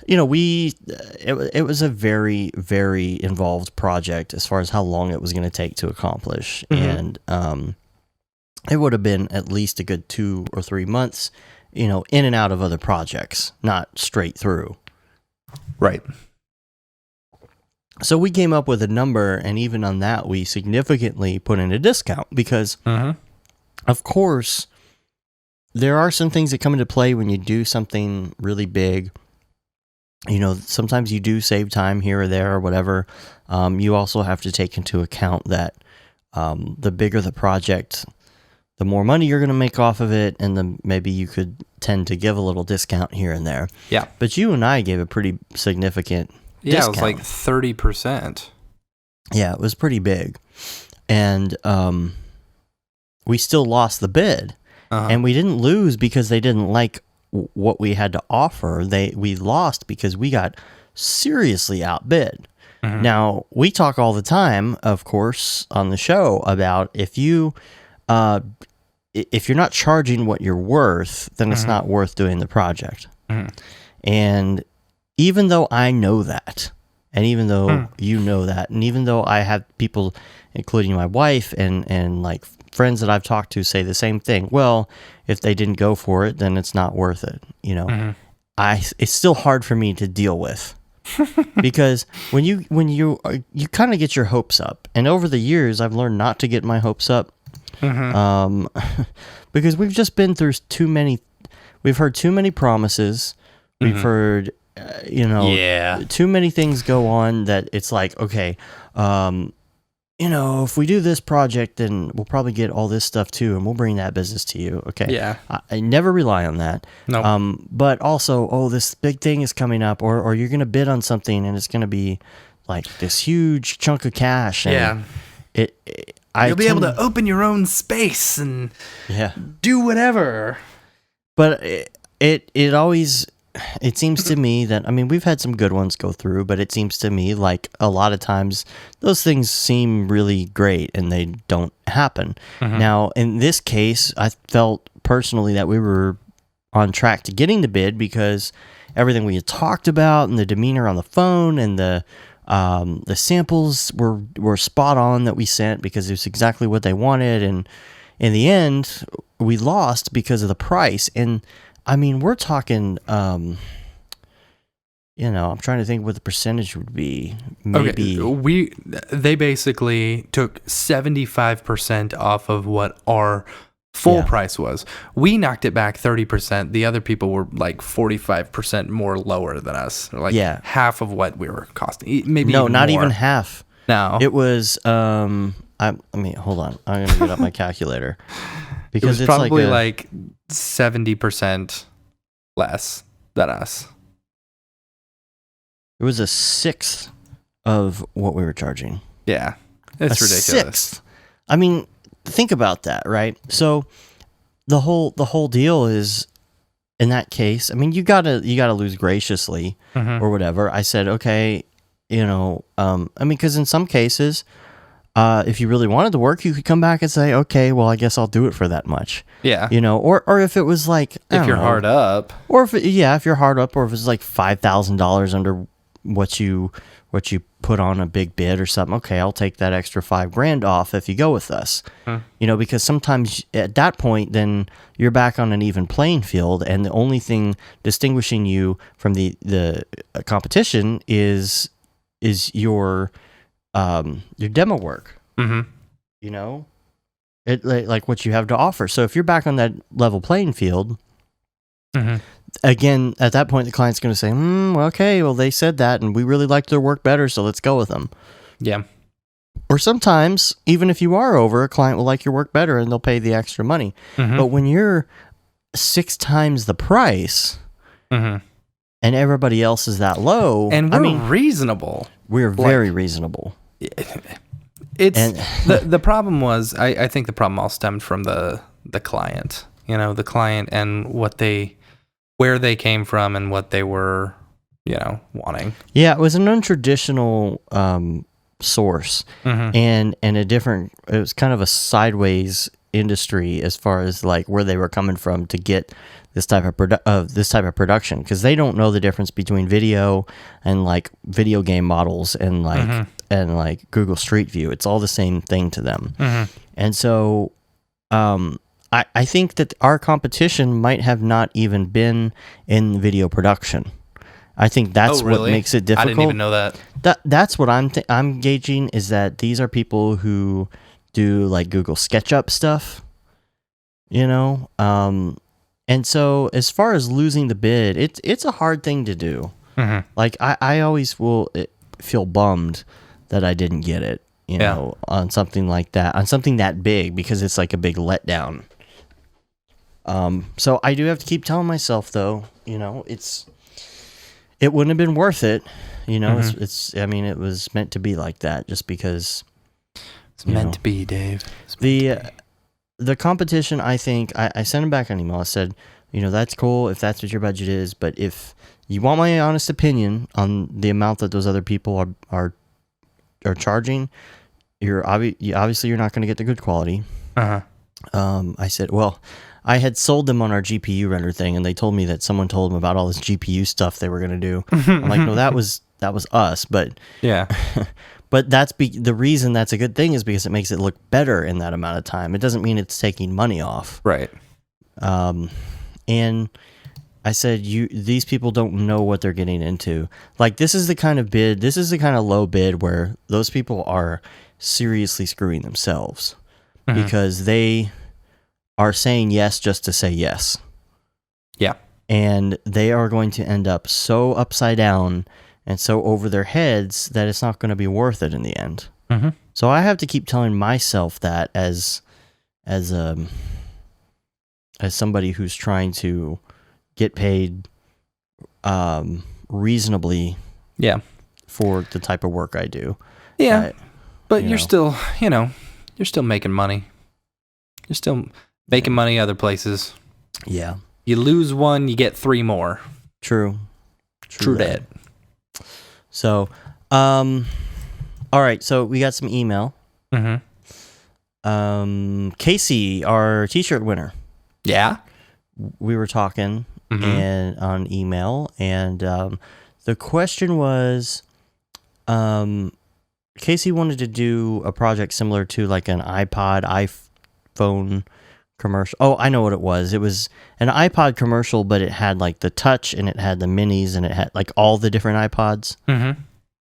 It was a very, very involved project as far as how long it was going to take to accomplish, and it would have been at least a good 2 or 3 months, in and out of other projects, not straight through. Right. So we came up with a number, and even on that, we significantly put in a discount because, of course, there are some things that come into play when you do something really big. Sometimes you do save time here or there or whatever. You also have to take into account that the bigger the project, the more money you're going to make off of it, and maybe you could tend to give a little discount here and there. Yeah. But you and I gave a pretty significant discount. It was like 30%. Yeah, it was pretty big. And we still lost the bid. And we didn't lose because they didn't like what we had to offer, we lost because we got seriously outbid. Now, we talk all the time, of course, on the show about if you're not charging what you're worth, then it's not worth doing the project. And even though I know that, and even though you know that, and even though I have people, including my wife and like friends that I've talked to, say the same thing. Well, if they didn't go for it, then it's not worth it. You know, it's still hard for me to deal with. Because when you kind of get your hopes up, and over the years I've learned not to get my hopes up, because we've just been through we've heard too many promises, we've heard too many things go on that it's like, okay, if we do this project, then we'll probably get all this stuff too, and we'll bring that business to you. Okay. Yeah. I never rely on that. No. But also, this big thing is coming up, or you're going to bid on something, and it's going to be like this huge chunk of cash. And you'll be able to open your own space and do whatever. But it always... It seems to me that, I mean, we've had some good ones go through, but it seems to me like a lot of times those things seem really great and they don't happen. Now, in this case, I felt personally that we were on track to getting the bid because everything we had talked about and the demeanor on the phone and the samples were spot on that we sent because it was exactly what they wanted. And in the end, we lost because of the price. And I mean, we're talking, I'm trying to think what the percentage would be. Maybe. Okay, they basically took 75% off of what our full price was. We knocked it back 30%. The other people were like 45% more lower than us. Like half of what we were costing. Maybe no, even not more. Even half. No. It was, hold on. I'm going to get up my calculator. Because it was probably like 70% less than us. It was a sixth of what we were charging. Yeah, it's ridiculous. Sixth. I mean, think about that, right? So the whole deal is, in that case, I mean, you gotta lose graciously or whatever. I said, okay, because in some cases, if you really wanted to work, you could come back and say, okay, well, I guess I'll do it for that much. Yeah. Or if it was like, if you're hard up. Or if you're hard up, or if it's like $5,000 under what you put on a big bid or something, okay, I'll take that extra $5,000 off if you go with us. Because sometimes at that point, then you're back on an even playing field, and the only thing distinguishing you from the competition is your demo work. It like what you have to offer. So if you're back on that level playing field, again, at that point, the client's going to say, okay, well, they said that, and we really liked their work better, so let's go with them. Yeah. Or sometimes, even if you are over, a client will like your work better, and they'll pay the extra money. But when you're 6 times the price, and everybody else is that low, and we're reasonable. We're very reasonable. The problem was, I think the problem all stemmed from the client. The client and where they came from and what they were, wanting. Yeah, it was an untraditional source, and it was kind of a sideways industry as far as like where they were coming from to get this type of production, because they don't know the difference between video and like video game models and like Google Street View. It's all the same thing to them. And so I think that our competition might have not even been in video production. I think that's what makes it difficult. I didn't even know that. That's what I'm gauging, is that these are people who do like Google SketchUp stuff, and so as far as losing the bid, it's a hard thing to do. Like I always will feel bummed that I didn't get it, on something like that, on something that big, because it's like a big letdown. So I do have to keep telling myself, though, it wouldn't have been worth it. It was meant to be like that, just because it's meant to be, Dave. The competition, I think, I sent him back an email. I said, that's cool if that's what your budget is. But if you want my honest opinion on the amount that those other people are charging, obviously you're not going to get the good quality. I said, well, I had sold them on our GPU render thing, and they told me that someone told them about all this GPU stuff they were going to do. I'm like, no, that was us, but yeah. But the reason that's a good thing is because it makes it look better in that amount of time. It doesn't mean it's taking money off. Right. And I said, these people don't know what they're getting into. Like, this is the kind of low bid where those people are seriously screwing themselves because they are saying yes just to say yes. Yeah. And they are going to end up so upside down and so over their heads that it's not going to be worth it in the end. So I have to keep telling myself that as somebody who's trying to get paid reasonably for the type of work I do. Yeah. But you're still, you're still making money. You're still making money other places. Yeah. You lose one, you get 3 more. True that. So, all right. So we got some email. Casey, our t-shirt winner. Yeah. We were talking and on email, and the question was, Casey wanted to do a project similar to like an iPhone commercial. Oh, I know what it was. It was an iPod commercial, but it had like the touch and it had the minis and it had like all the different iPods.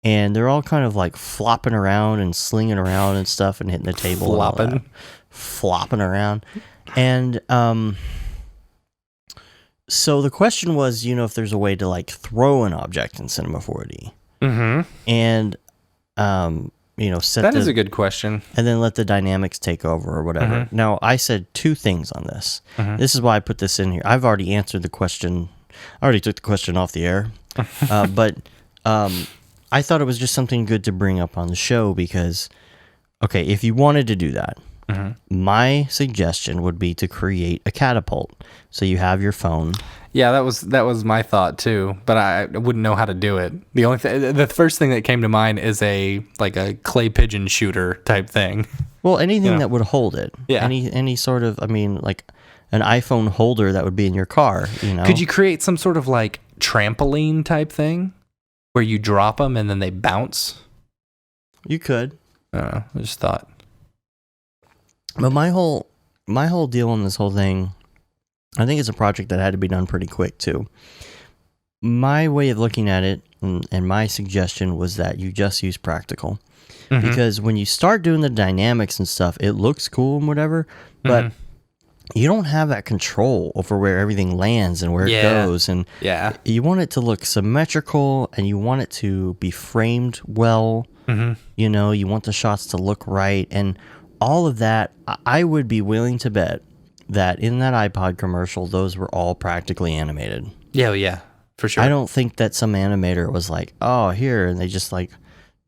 And they're all kind of like flopping around and slinging around and stuff and hitting the table. Flopping around. And so the question was, if there's a way to like throw an object in Cinema 4D. And that is a good question. And then let the dynamics take over or whatever. Now, I said 2 things on this. This is why I put this in here. I've already answered the question. I already took the question off the air. But I thought it was just something good to bring up on the show because, okay, if you wanted to do that, my suggestion would be to create a catapult. So you have your phone. Yeah, that was my thought too, but I wouldn't know how to do it. The first thing that came to mind is a clay pigeon shooter type thing. Well, anything that would hold it. Yeah. Any sort of, like an iPhone holder that would be in your car, Could you create some sort of like trampoline type thing where you drop them and then they bounce? You could. I just thought. But my whole deal on this whole thing, I think it's a project that had to be done pretty quick too. My way of looking at it and my suggestion was that you just use practical. Because when you start doing the dynamics and stuff, it looks cool and whatever, but you don't have that control over where everything lands and where it goes. And you want it to look symmetrical and you want it to be framed well. You want the shots to look right. And all of that, I would be willing to bet that in that iPod commercial, those were all practically animated. Yeah, for sure. I don't think that some animator was like, oh, here, and they just like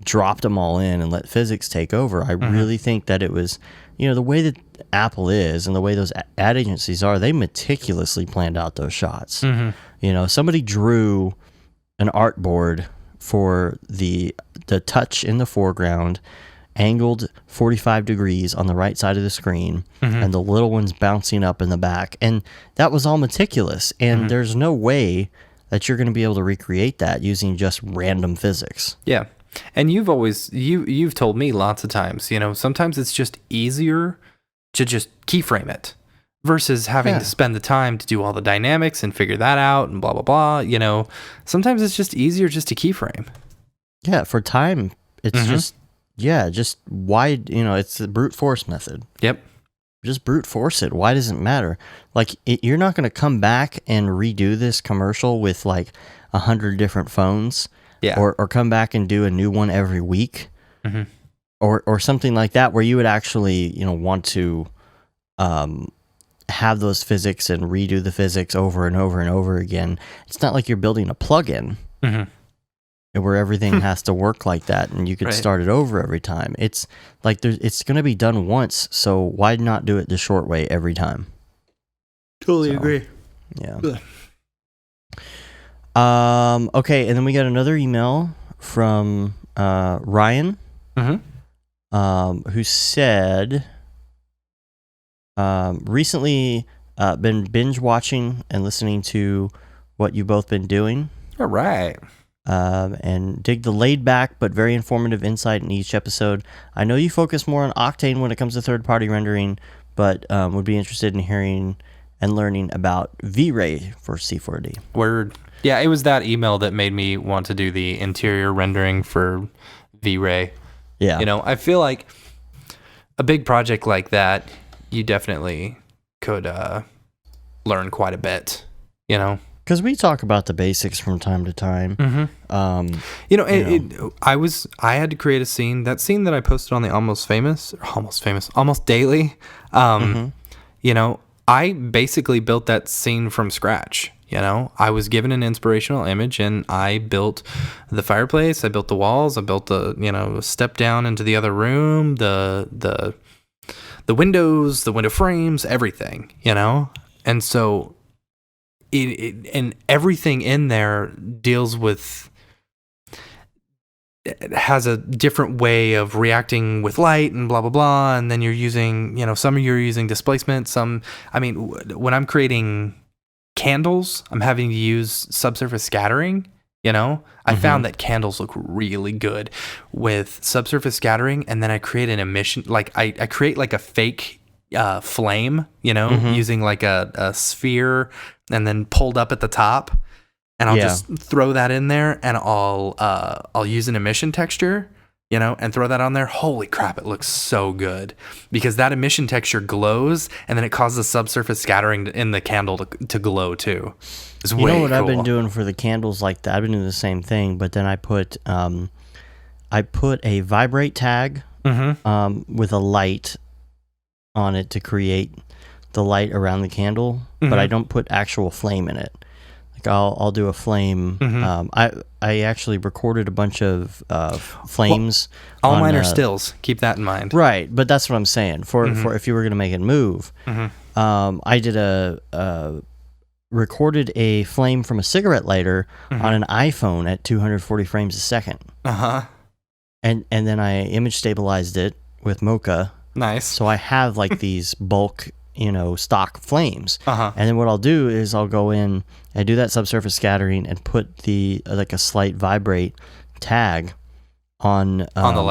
dropped them all in and let physics take over. I really think that it was, the way that Apple is and the way those ad agencies are, they meticulously planned out those shots. Somebody drew an artboard for the touch in the foreground, angled 45 degrees on the right side of the screen, and the little ones bouncing up in the back. And that was all meticulous. And there's no way that you're going to be able to recreate that using just random physics. Yeah. And you've told me lots of times, sometimes it's just easier to just keyframe it versus having to spend the time to do all the dynamics and figure that out and blah, blah, blah. Sometimes it's just easier just to keyframe. Yeah. For time, it's just why, it's the brute force method. Yep. Just brute force it. Why does it matter? Like, you're not going to come back and redo this commercial with like 100 different phones. Yeah. Or come back and do a new one every week. Or something like that where you would actually, want to have those physics and redo the physics over and over and over again. It's not like you're building a plugin. Where everything has to work like that and you could start it over every time. It's like it's going to be done once, so why not do it the short way every time? Totally agree. Yeah. Ugh. Okay, and then we got another email from Ryan, who said, recently been binge watching and listening to what you've both been doing. All right. And dig the laid back but very informative insight in each episode. I know you focus more on Octane when it comes to third-party rendering, but would be interested in hearing and learning about V-Ray for C4D. Word. Yeah, it was that email that made me want to do the interior rendering for V-Ray. Yeah. You know, I feel like a big project like that, you definitely could learn quite a bit, you know? Because we talk about the basics from time to time. I had to create a scene. That scene that I posted on the Almost Daily. You know, I basically built that scene from scratch. You know, I was given an inspirational image and I built the fireplace. I built the walls. I built the step down into the other room, the windows, the window frames, everything. You know, and so. And everything in there deals with, it has a different way of reacting with light and blah, blah, blah. And then you're using, some of you are using displacement. When I'm creating candles, I'm having to use subsurface scattering, I found that candles look really good with subsurface scattering. And then I create an emission, like I create like a fake flame, using like a sphere and then pulled up at the top, and I'll just throw that in there, and I'll use an emission texture, and throw that on there. Holy crap, it looks so good because that emission texture glows, and then it causes subsurface scattering in the candle to glow too. It's way You know what cool. I've been doing for the candles like that? I've been doing the same thing, but then I put a vibrate tag with a light on it to create the light around the candle, but I don't put actual flame in it. Like I'll do a flame. I actually recorded a bunch of flames. All mine are stills. Keep that in mind. Right, but that's what I'm saying. For if you were gonna make it move, I did recorded a flame from a cigarette lighter on an iPhone at 240 frames a second. And then I image stabilized it with Mocha. Nice. So I have like these bulk, stock flames. And then what I'll do is I'll go in and do that subsurface scattering and put the like a slight vibrate tag on the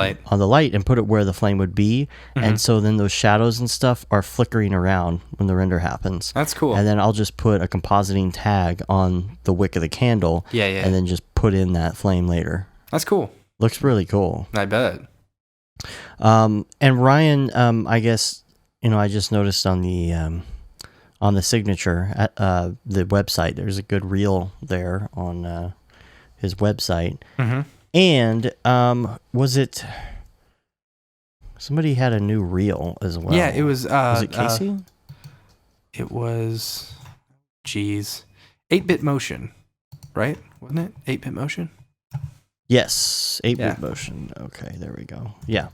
light and put it where the flame would be. And so then those shadows and stuff are flickering around when the render happens. That's cool. And then I'll just put a compositing tag on the wick of the candle. Yeah. And then just put in that flame later. That's cool. Looks really cool. I bet. And Ryan, I guess, I just noticed on the signature at the website, there's a good reel there on his website. And was it somebody had a new reel as well? Yeah, it was. Was it Casey? It was. 8-bit motion, right? Wasn't it 8-bit motion? Yes, 8-bit motion. Okay, there we go. Yeah.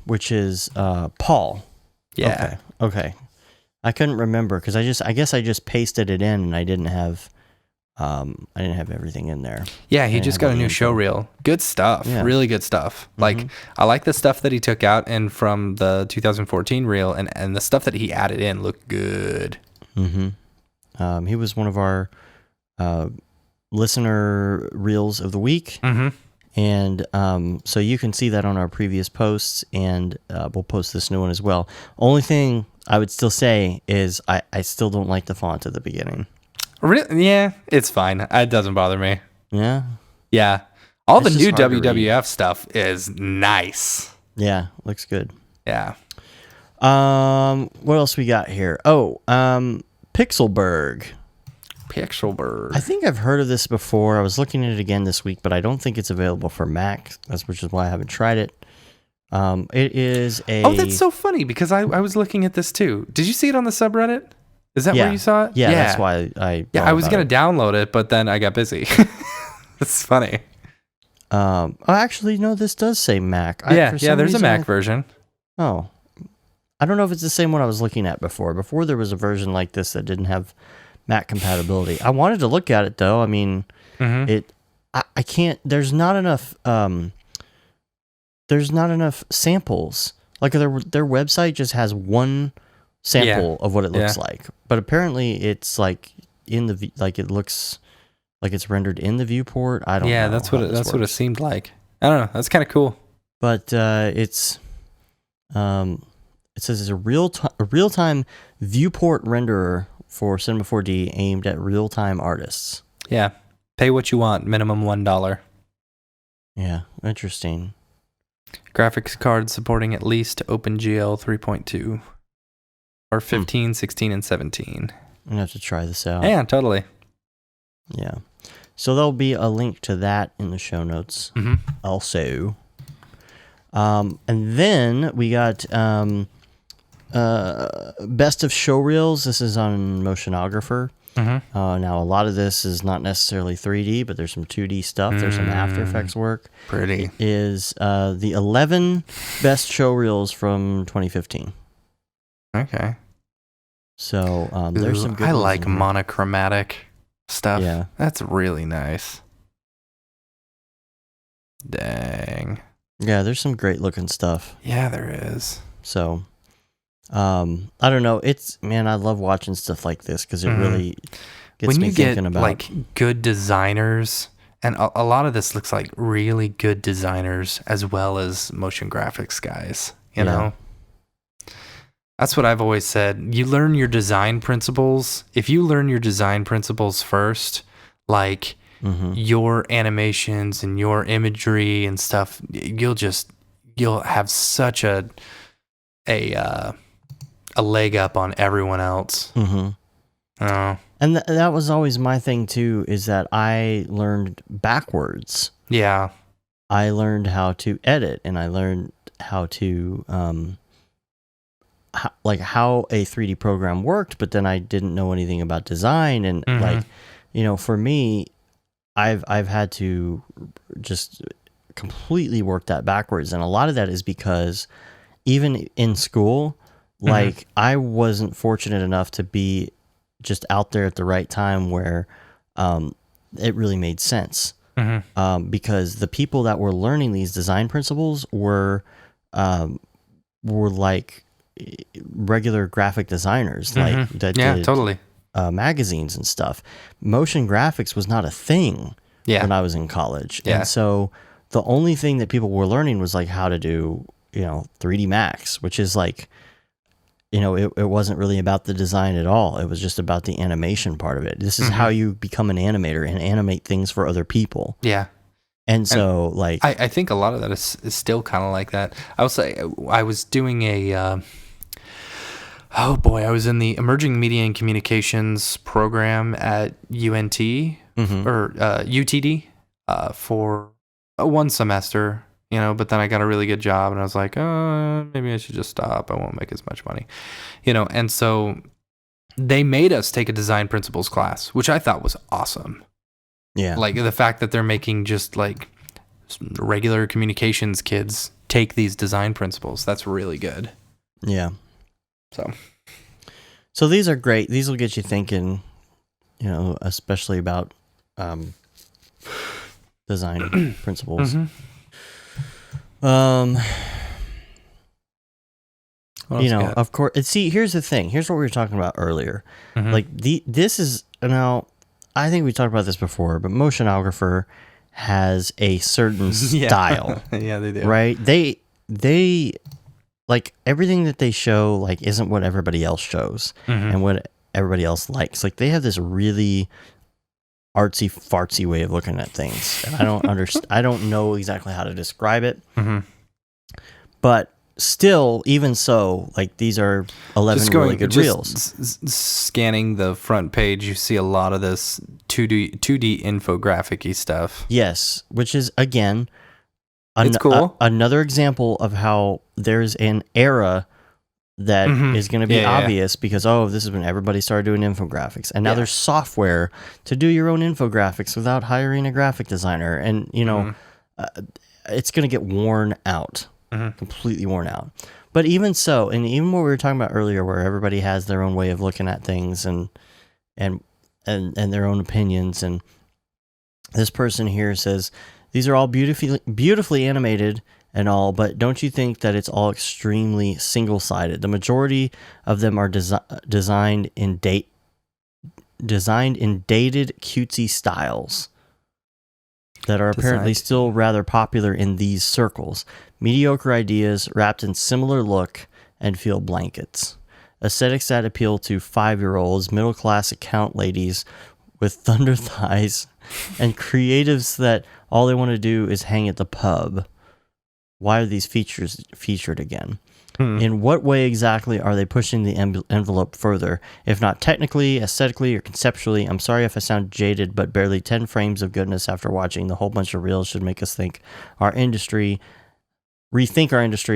Which is Paul. Yeah. Okay. I couldn't remember because I guess I just pasted it in and I didn't have everything in there. Yeah, he just got a new show reel. Good stuff. Yeah. Really good stuff. Like I like the stuff that he took out and from the 2014 reel and the stuff that he added in looked good. He was one of our listener reels of the week. And so you can see that on our previous posts, and we'll post this new one as well. Only thing I would still say is I still don't like the font at the beginning. Really? Yeah, it's fine. It doesn't bother me. Yeah? Yeah. All the new WWF stuff is nice. Yeah, looks good. Yeah. What else we got here? Oh, Pixelberg. Pixelberg. I think I've heard of this before. I was looking at it again this week, but I don't think it's available for Mac. Which is why I haven't tried it. It is a... Oh, that's so funny because I was looking at this too. Did you see it on the subreddit? Is that where you saw it? Yeah, that's why I... Yeah, I was going to download it, but then I got busy. That's funny. Actually, no, this does say Mac. Yeah, there's a Mac version. Oh. I don't know if it's the same one I was looking at before. Before there was a version like this that didn't have Mac compatibility. I wanted to look at it though. I mean, I can't. There's not enough. There's not enough samples. Like their website just has one sample of what it looks like, but apparently it's like in the like it looks like it's rendered in the viewport. I don't know. Yeah, that's what it seemed like. I don't know. That's kind of cool. But it's it says it's a real-time viewport renderer for Cinema 4D aimed at real-time artists. Yeah. Pay what you want, minimum $1. Yeah, interesting. Graphics card supporting at least OpenGL 3.2 or 15, 16, and 17. I'm gonna have to try this out. Yeah, totally. Yeah. So there'll be a link to that in the show notes also. And then we got Best of Showreels. This is on Motionographer. Now, a lot of this is not necessarily 3D, but there's some 2D stuff. There's some After Effects work. Pretty. It is the 11 best showreels from 2015. Okay. So there's some good I ones like in here. monochromatic stuff. Yeah. That's really nice. Dang. Yeah, there's some great looking stuff. Yeah, there is. So, I don't know. I love watching stuff like this because it really gets when me you get thinking about like good designers, and a lot of this looks like really good designers as well as motion graphics guys. You know, that's what I've always said. You learn your design principles. If you learn your design principles first, like your animations and your imagery and stuff, you'll have such a leg up on everyone else. And that was always my thing too, is that I learned backwards. Yeah. I learned how to edit, and I learned how to how a 3D program worked, but then I didn't know anything about design. And for me, I've had to just completely work that backwards. And a lot of that is because even in school, like I wasn't fortunate enough to be just out there at the right time where it really made sense. Because the people that were learning these design principles were like regular graphic designers, like that did totally magazines and stuff. Motion graphics was not a thing when I was in college, and so the only thing that people were learning was like how to do 3D Max, which is like it wasn't really about the design at all. It was just about the animation part of it. This is how you become an animator and animate things for other people. Yeah. And so, I think a lot of that is still kind of like that. I will say, I was doing I was in the Emerging Media and Communications program at UNT or UTD for one semester, but then I got a really good job and I was like, maybe I should just stop. I won't make as much money, and so they made us take a design principles class, which I thought was awesome. Yeah. Like the fact that they're making just like regular communications kids take these design principles. That's really good. Yeah. So these are great. These will get you thinking, especially about design principles. Of course. See, here's the thing. Here's what we were talking about earlier. Like this is now. I think we talked about this before, but Motionographer has a certain style. Yeah, they do. Right? They like everything that they show like isn't what everybody else shows and what everybody else likes. Like they have this really artsy fartsy way of looking at things. And I don't understand. I don't know exactly how to describe it. But still, even so, like these are 11 really good reels. Scanning the front page, you see a lot of this 2D infographic-y stuff. Yes, which is, again, it's cool. Another example of how there's an era that is going to be obvious because, this is when everybody started doing infographics. And now there's software to do your own infographics without hiring a graphic designer. And, it's going to get worn out. Completely worn out. But even so, and even what we were talking about earlier, where everybody has their own way of looking at things and their own opinions, and this person here says these are all beautifully animated and all, but don't you think that it's all extremely single-sided? The majority of them are designed in dated cutesy styles that are apparently still rather popular in these circles. Mediocre ideas wrapped in similar look and feel blankets. Aesthetics that appeal to 5-year-olds, middle-class account ladies with thunder thighs, and creatives that all they want to do is hang at the pub. Why are these features featured again? In what way exactly are they pushing the envelope further? If not technically, aesthetically, or conceptually, I'm sorry if I sound jaded, but barely 10 frames of goodness after watching the whole bunch of reels should make us rethink our industry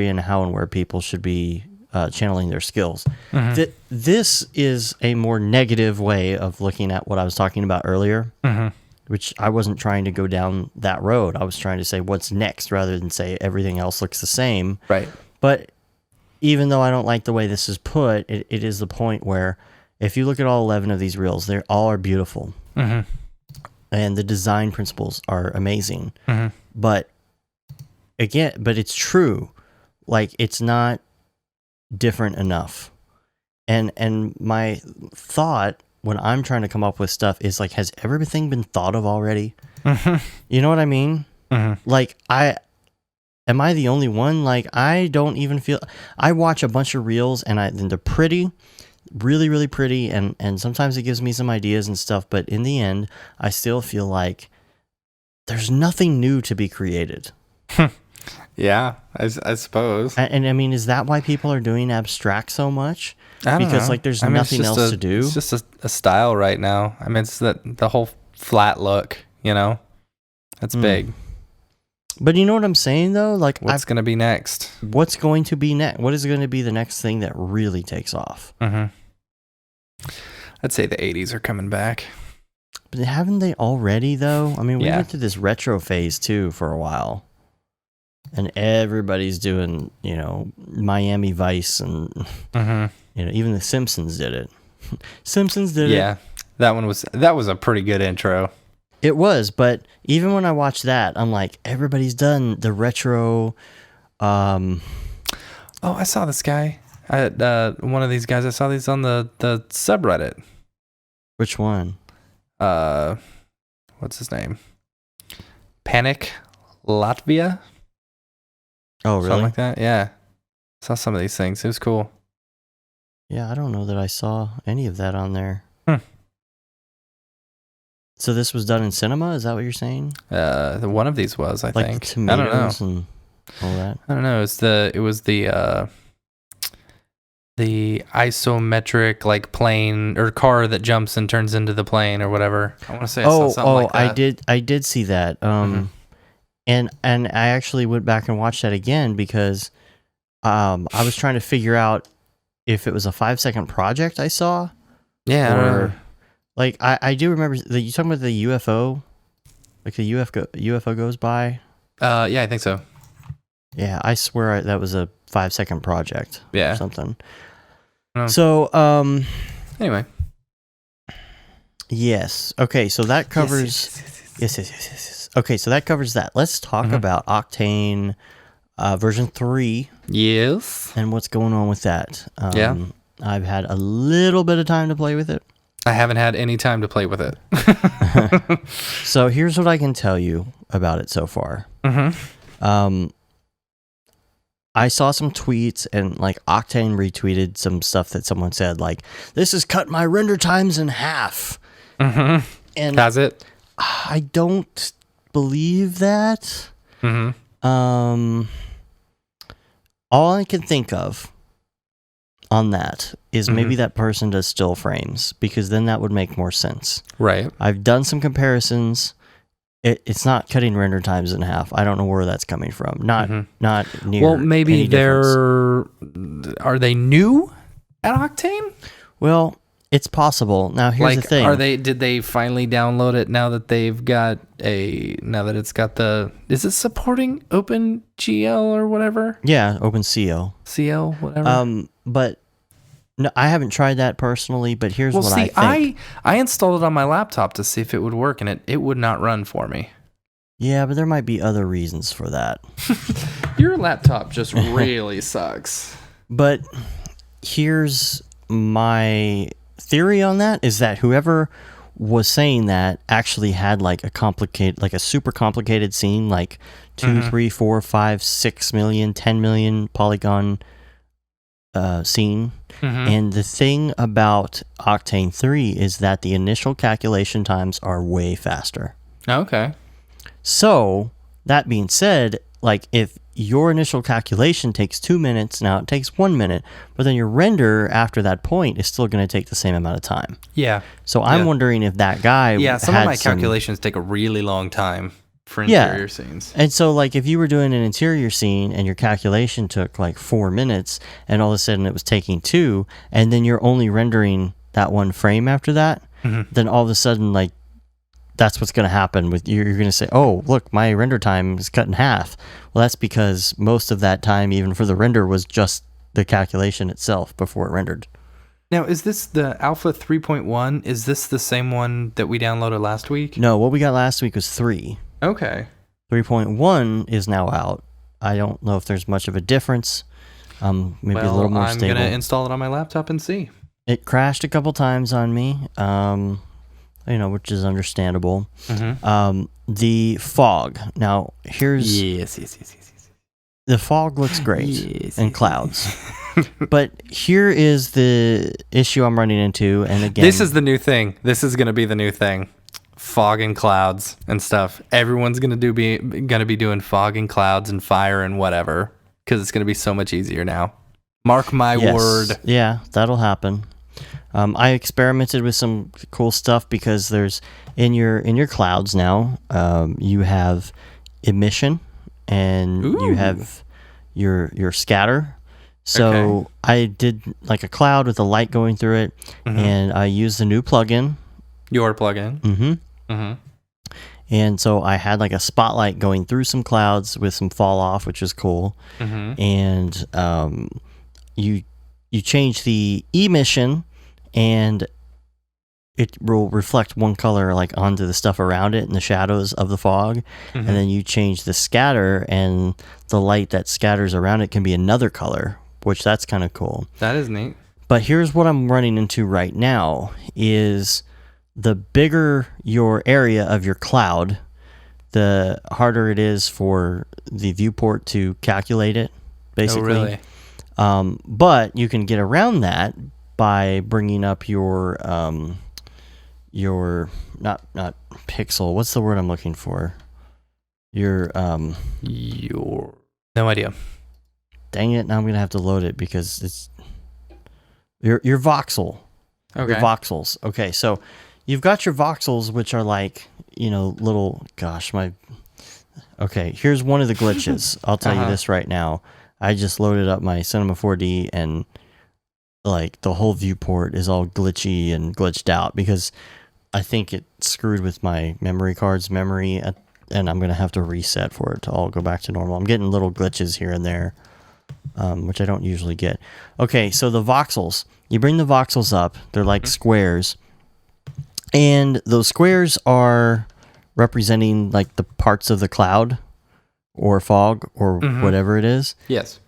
and how and where people should be channeling their skills. This is a more negative way of looking at what I was talking about earlier, which I wasn't trying to go down that road. I was trying to say what's next rather than say everything else looks the same. Right. But even though I don't like the way this is put, it is the point where if you look at all 11 of these reels, they all are beautiful. And the design principles are amazing. But again, it's true. Like, it's not different enough. And my thought when I'm trying to come up with stuff is like, has everything been thought of already? You know what I mean? Like, am I the only one? Like, I don't even feel... I watch a bunch of reels, and they're pretty, really, really pretty, and sometimes it gives me some ideas and stuff, but in the end, I still feel like there's nothing new to be created. Yeah, I suppose. And I mean, is that why people are doing abstract so much? I don't because know. like there's nothing else to do. It's just a style right now. I mean, it's the whole flat look, you know? That's big. But you know what I'm saying, though? Like, what's going to be next? What's going to be next? What is going to be the next thing that really takes off? I'd say the 80s are coming back. But haven't they already, though? I mean, we Yeah. went through this retro phase, too, for a while. And everybody's doing, you know, Miami Vice and, you know, even the Simpsons did it. Simpsons did it. Yeah, that was a pretty good intro. It was, but even when I watched that, I'm like, everybody's done the retro. Oh, I saw this guy. One of these guys. I saw these on the subreddit. Which one? What's his name? Panic Latvia. Oh, really? Something like that. Yeah, saw some of these things. It was cool. Yeah, I don't know that I saw any of that on there. So this was done in cinema? Is that what you're saying? One of these was, I like think. Tomatoes I don't know. and all that. I don't know. It was the isometric like plane or car that jumps and turns into the plane or whatever. I want to say I saw something like that. I did see that. And I actually went back and watched that again because I was trying to figure out if it was a 5-second project I saw. Yeah. Or like I do remember you talking about the UFO, like the UFO goes by. Yeah, I think so. Yeah, I swear that was a 5-second project. Yeah. Or something. Oh. So anyway. Yes. Okay. So that covers. Yes. Okay. So that covers that. Let's talk about Octane version 3. Yes. And what's going on with that? Yeah. I've had a little bit of time to play with it. I haven't had any time to play with it. So here's what I can tell you about it so far. I saw some tweets and like Octane retweeted some stuff that someone said like, "This has cut my render times in half." And has it? I don't believe that. All I can think of on that is maybe that person does still frames, because then that would make more sense. Right. I've done some comparisons. It's not cutting render times in half. I don't know where that's coming from. Not near. Well, maybe any difference. are they new at Octane? Well, It's possible. Now here's the thing. Did they finally download it now that it's got is it supporting OpenGL or whatever? Yeah, OpenCL. CL, whatever. But no, I haven't tried that personally, but here's what I think. I installed it on my laptop to see if it would work, and it would not run for me. Yeah, but there might be other reasons for that. Your laptop just really sucks. But here's my theory on that, is that whoever was saying that actually had like a super complicated scene, like 2, 3, 4, 5, 6 million, 10 million polygon scene. And the thing about Octane 3 is that the initial calculation times are way faster. Okay. So, that being said, like if your initial calculation takes 2 minutes, now it takes 1 minute, but then your render after that point is still going to take the same amount of time. Yeah. So I'm wondering if that guy some of my calculations take a really long time for interior scenes. And so like if you were doing an interior scene and your calculation took like 4 minutes and all of a sudden it was taking 2, and then you're only rendering that 1 frame after that, then all of a sudden like that's what's going to happen with you're going to say, oh, look, my render time is cut in half. Well, that's because most of that time, even for the render, was just the calculation itself before it rendered. Now, is this the Alpha 3.1? Is this the same one that we downloaded last week? No, what we got last week was 3. Okay. 3.1 is now out. I don't know if there's much of a difference. Maybe a little more stable. I'm going to install it on my laptop and see. It crashed a couple times on me. Which is understandable. The fog. Now, here's... Yes. The fog looks great and clouds. But here is the issue I'm running into, and again... This is the new thing. This is going to be the new thing. Fog and clouds and stuff. Everyone's going to be doing fog and clouds and fire and whatever, because it's going to be so much easier now. Mark my word. Yeah, that'll happen. I experimented with some cool stuff because there's in your clouds now. You have emission and you have your scatter. So I did like a cloud with a light going through it, and I used the new plugin. Your plugin. And so I had like a spotlight going through some clouds with some fall off, which is cool. And you change the emission, and it will reflect one color like onto the stuff around it in the shadows of the fog. And then you change the scatter, and the light that scatters around it can be another color, which that's kind of cool. That is neat. But here's what I'm running into right now is the bigger your area of your cloud, the harder it is for the viewport to calculate it, basically. Oh, really? But you can get around that by bringing up your not pixel. What's the word I'm looking for? Your no idea. Dang it! Now I'm gonna have to load it because it's your voxel. Okay. Your voxels. Okay, so you've got your voxels, which are like little. Gosh, Okay, here's one of the glitches. I'll tell you this right now. I just loaded up my Cinema 4D and like the whole viewport is all glitchy and glitched out because I think it screwed with my memory card's memory, and I'm gonna have to reset for it to all go back to normal. I'm getting little glitches here and there, which I don't usually get. Okay, so the voxels. You bring the voxels up. They're like squares, and those squares are representing like the parts of the cloud or fog or whatever it is. Yes.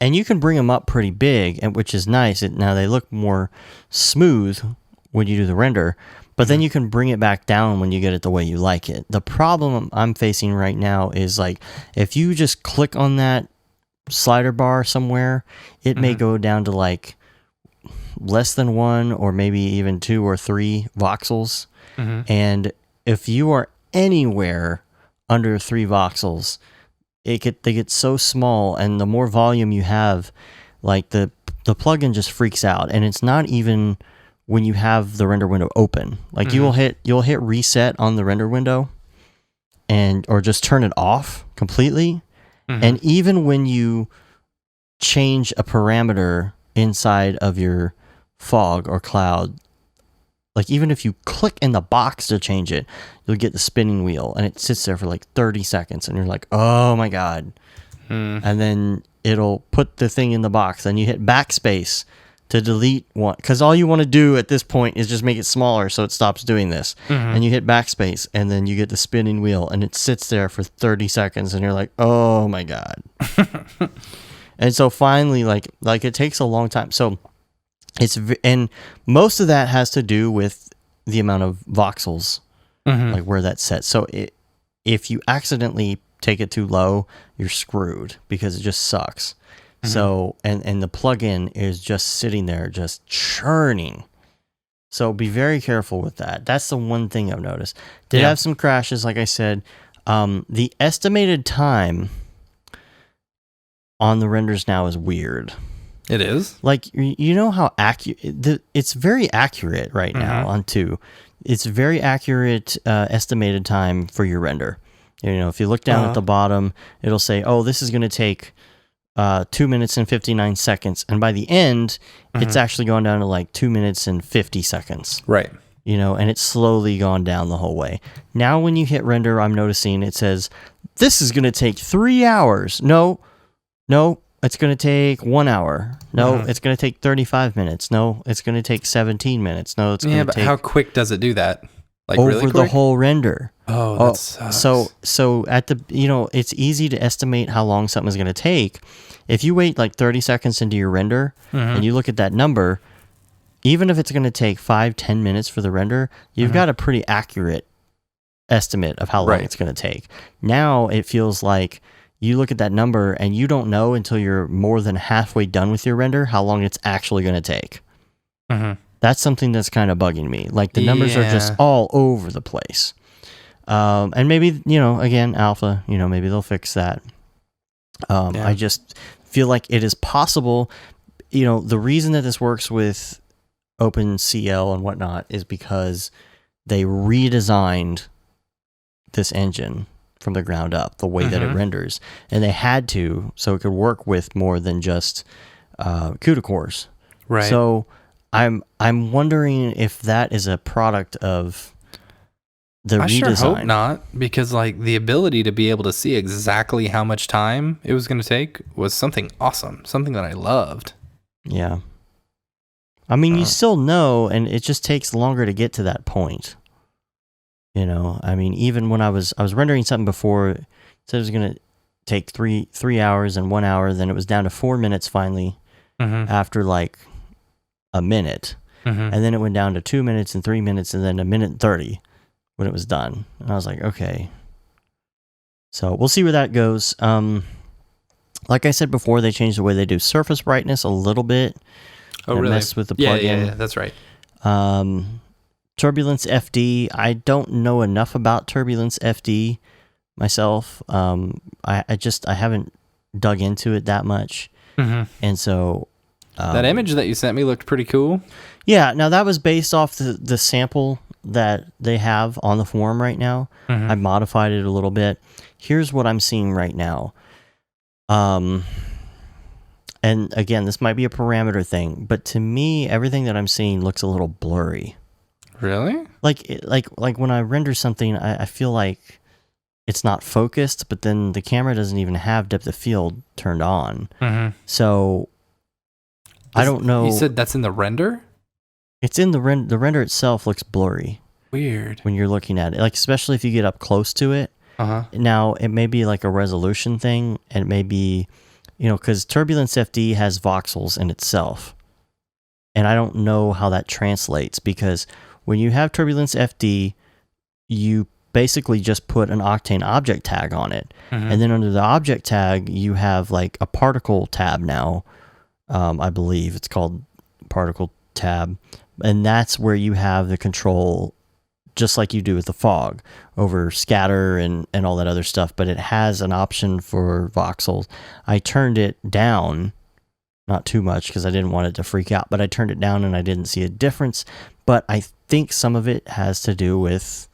And you can bring them up pretty big, and which is nice. Now they look more smooth when you do the render, but then you can bring it back down when you get it the way you like it. The problem I'm facing right now is like if you just click on that slider bar somewhere, it may go down to like less than 1 or maybe even 2 or 3 voxels. And if you are anywhere under 3 voxels, they get so small, and the more volume you have, like the plugin just freaks out. And it's not even when you have the render window open. Like you'll hit reset on the render window, or just turn it off completely. And even when you change a parameter inside of your fog or cloud, like even if you click in the box to change it, you'll get the spinning wheel and it sits there for like 30 seconds and you're like, oh my God. And then it'll put the thing in the box and you hit backspace to delete one, because all you want to do at this point is just make it smaller so it stops doing this. And you hit backspace and then you get the spinning wheel and it sits there for 30 seconds and you're like, oh my God. And so finally, like it takes a long time. So and most of that has to do with the amount of voxels, like where that's set. So if you accidentally take it too low, you're screwed because it just sucks. So, and the plugin is just sitting there, just churning. So be very careful with that. That's the one thing I've noticed. Did have some crashes, like I said. The estimated time on the renders now is weird. It is? Like, you know how accurate, it's very accurate right now on 2. It's very accurate estimated time for your render. You know, if you look down at the bottom, it'll say, oh, this is going to take 2 minutes and 59 seconds. And by the end, it's actually gone down to like 2 minutes and 50 seconds. Right. You know, and it's slowly gone down the whole way. Now, when you hit render, I'm noticing it says, this is going to take 3 hours. No, it's going to take 1 hour. No, it's going to take 35 minutes. No, it's going to take 17 minutes. No, it's going to take... Yeah, but how quick does it do that? Like over really quick? The whole render. Oh, that sucks. So at the, you know, it's easy to estimate how long something is going to take. If you wait like 30 seconds into your render and you look at that number, even if it's going to take 5-10 minutes for the render, you've got a pretty accurate estimate of how long it's going to take. Now it feels like you look at that number and you don't know until you're more than halfway done with your render how long it's actually going to take. That's something that's kind of bugging me. Like the numbers are just all over the place. And maybe, you know, again, alpha, you know, maybe they'll fix that. I just feel like it is possible. You know, the reason that this works with OpenCL and whatnot is because they redesigned this engine from the ground up, the way that it renders. And they had to, so it could work with more than just CUDA cores. Right. So I'm wondering if that is a product of the redesign. I sure hope not, because like the ability to be able to see exactly how much time it was going to take was something awesome, something that I loved. Yeah. I mean, you still know, and it just takes longer to get to that point. You know, I mean, even when I was rendering something before, it said it was going to take three hours and 1 hour, then it was down to 4 minutes finally after like a minute. And then it went down to 2 minutes and 3 minutes and then 1 minute and 30 when it was done. And I was like, okay. So we'll see where that goes. Like I said before, they changed the way they do surface brightness a little bit. Oh, really? Messed with the plugin. Yeah, that's right. Turbulence FD. I don't know enough about Turbulence FD myself. I haven't dug into it that much. And so that image that you sent me looked pretty cool. Yeah, now that was based off the sample that they have on the forum right now. I modified it a little bit. Here's what I'm seeing right now. And again, this might be a parameter thing, but to me, everything that I'm seeing looks a little blurry. Really? Like when I render something, I feel like it's not focused, but then the camera doesn't even have depth of field turned on. So I don't know. You said that's in the render? It's in the render. The render itself looks blurry. Weird. When you're looking at it, like especially if you get up close to it. Now it may be like a resolution thing, and it may be, you know, because Turbulence FD has voxels in itself, and I don't know how that translates, because when you have Turbulence FD, you basically just put an Octane object tag on it, and then under the object tag you have like a particle tab now. I believe it's called particle tab, and that's where you have the control, just like you do with the fog, over scatter and all that other stuff, but it has an option for voxels. I turned it down, not too much because I didn't want it to freak out, but I turned it down and I didn't see a difference. But I think some of it has to do with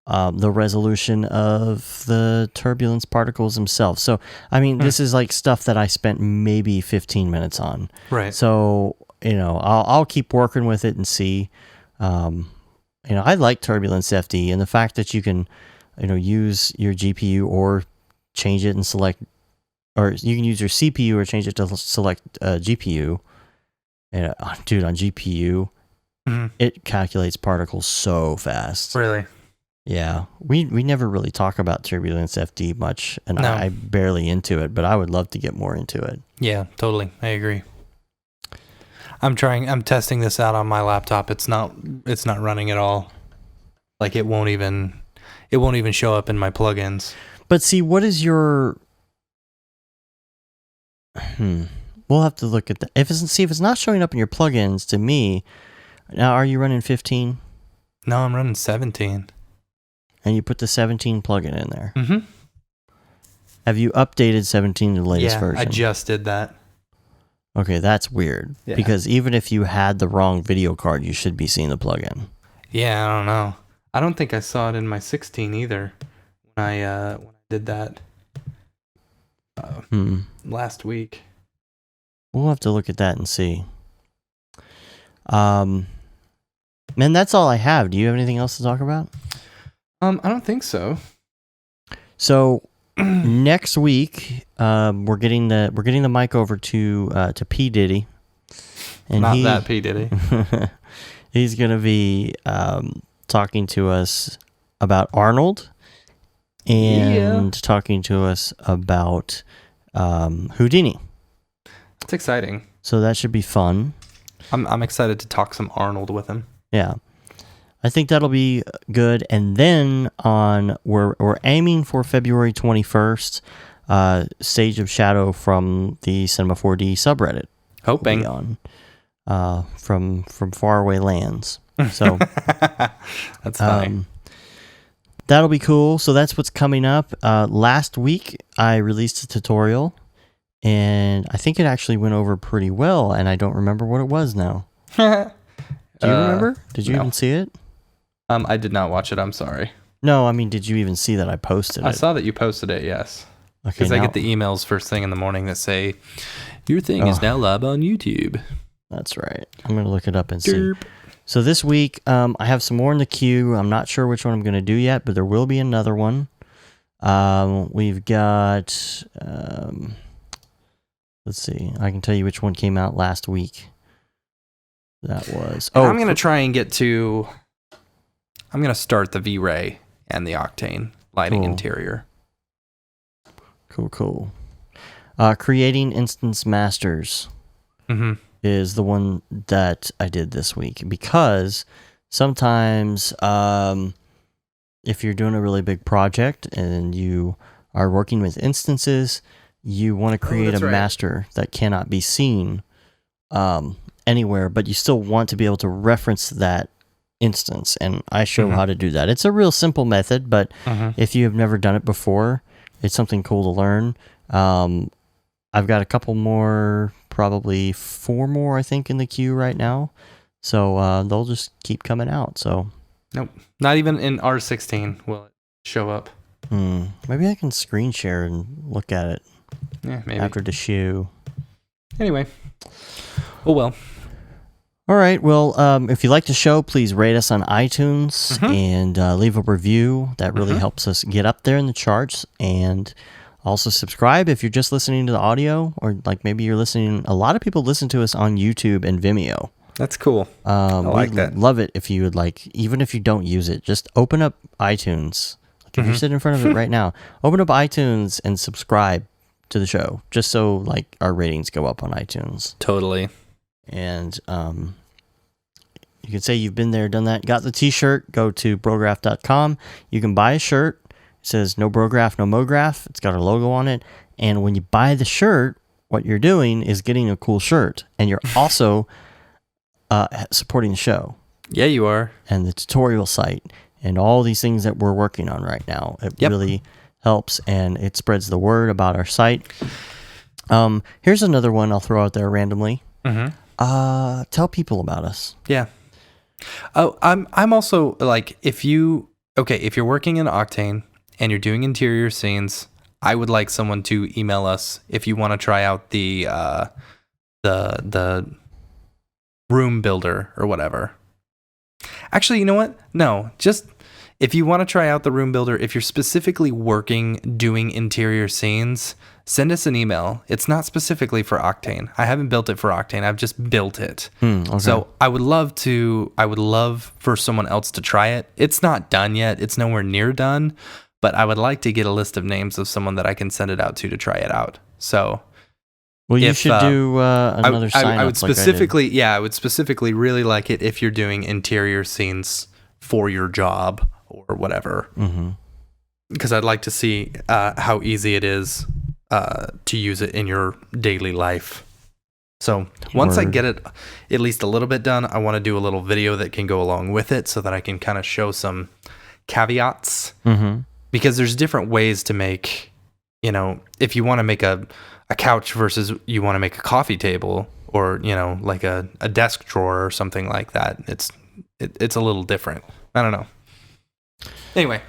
the resolution of the turbulence particles themselves. So, I mean, this is like stuff that I spent maybe 15 minutes on. Right. So I'll keep working with it and see. I like Turbulence FD and the fact that you can, use your GPU or change it and select, or you can use your CPU or change it to select GPU. And dude, on GPU, it calculates particles so fast. Really? Yeah, we never really talk about Turbulence FD much, and No. I barely into it, but I would love to get more into it. Yeah, totally. I agree. I'm testing this out on my laptop. It's not running at all. Like it won't even show up in my plugins. But see, what is your We'll have to look at that. If it's not showing up in your plugins to me. Now, are you running 15? No, I'm running 17. And you put the 17 plugin in there. Mm-hmm. Have you updated 17 to the latest Yeah, version? I just did that. Okay, that's weird. Yeah. Because even if you had the wrong video card, you should be seeing the plugin. Yeah, I don't know. I don't think I saw it in my 16 either when I did that last week. We'll have to look at that and see. Man, that's all I have. Do you have anything else to talk about? I don't think so. So next week, we're getting the mic over to P Diddy, and Not that P Diddy. he's gonna be talking to us about Arnold and talking to us about Houdini. It's exciting. So that should be fun. I'm excited to talk some Arnold with him. Yeah. I think that'll be good. And then we're aiming for February 21st, Sage of Shadow from the Cinema 4D subreddit. Hoping. On, from faraway lands. So that's funny. That'll be cool. So that's what's coming up. Last week I released a tutorial, and I think it actually went over pretty well, and I don't remember what it was now. Do you remember? Did you even see it? I did not watch it. I'm sorry. No, I mean, did you even see that I posted it? I saw that you posted it, yes. Okay, because I get the emails first thing in the morning that say, your thing is now live on YouTube. That's right. I'm going to look it up and see. So this week, I have some more in the queue. I'm not sure which one I'm going to do yet, but there will be another one. We've got... let's see. I can tell you which one came out last week. That was... I'm going to try and get to... I'm going to start the V-Ray and the Octane lighting interior. Cool. Creating instance masters is the one that I did this week, because sometimes if you're doing a really big project and you are working with instances, you want to create a master that cannot be seen anywhere, but you still want to be able to reference that instance, and I show how to do that. It's a real simple method, but if you have never done it before, it's something cool to learn. I've got a couple more, probably 4 more, I think, in the queue right now. So they'll just keep coming out. So nope, not even in R16 will it show up. Maybe I can screen share and look at it. Yeah, maybe after the shoe. Anyway, oh well. All right. Well, if you like the show, please rate us on iTunes and leave a review. That really helps us get up there in the charts. And also subscribe if you're just listening to the audio, or like maybe you're listening. A lot of people listen to us on YouTube and Vimeo. That's cool. I like that. Love it if you would like, even if you don't use it, just open up iTunes. Like if you're sitting in front of it right now, open up iTunes and subscribe to the show, just so like our ratings go up on iTunes. Totally. And you can say you've been there, done that, got the t-shirt, go to brograph.com. You can buy a shirt. It says no Brograph, no Mograph. It's got our logo on it. And when you buy the shirt, what you're doing is getting a cool shirt. And you're also supporting the show. Yeah, you are. And the tutorial site and all these things that we're working on right now. It really helps, and it spreads the word about our site. Here's another one I'll throw out there randomly. Tell people about us. Yeah. Oh, I'm also like, if you're working in Octane and you're doing interior scenes, I would like someone to email us if you want to try out the room builder or whatever. Actually, you know what? No, just if you want to try out the room builder, if you're specifically doing interior scenes, send us an email. It's not specifically for Octane. I haven't built it for Octane. I've just built it. Okay. So I would love for someone else to try it. It's not done yet. It's nowhere near done, but I would like to get a list of names of someone that I can send it out to try it out. So well, you should do another sign up. I would specifically, I would specifically really like it if you're doing interior scenes for your job or whatever. Because I'd like to see how easy it is to use it in your daily life. So once I get it at least a little bit done, I want to do a little video that can go along with it so that I can kind of show some caveats. Because there's different ways to make, if you want to make a couch versus you want to make a coffee table or, like a desk drawer or something like that. It's a little different. I don't know. Anyway.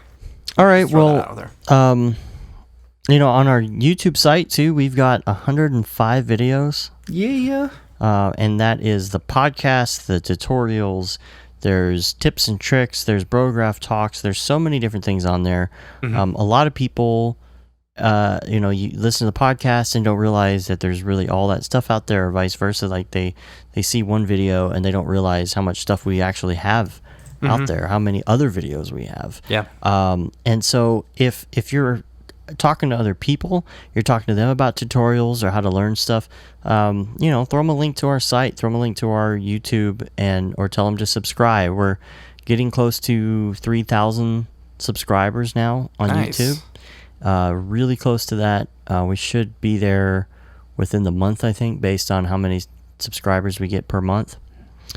All right. Well, out there. On our YouTube site too, we've got 105 videos. Yeah. And that is the podcast, the tutorials, there's tips and tricks, there's Brograph talks, there's so many different things on there. A lot of people, you listen to the podcast and don't realize that there's really all that stuff out there, or vice versa. Like they see one video and they don't realize how much stuff we actually have out there, how many other videos we have. Yeah. And so if you're talking to other people, you're talking to them about tutorials or how to learn stuff, throw them a link to our site, throw them a link to our YouTube, or tell them to subscribe. We're getting close to 3,000 subscribers now on YouTube. Really close to that. We should be there within the month, I think, based on how many subscribers we get per month.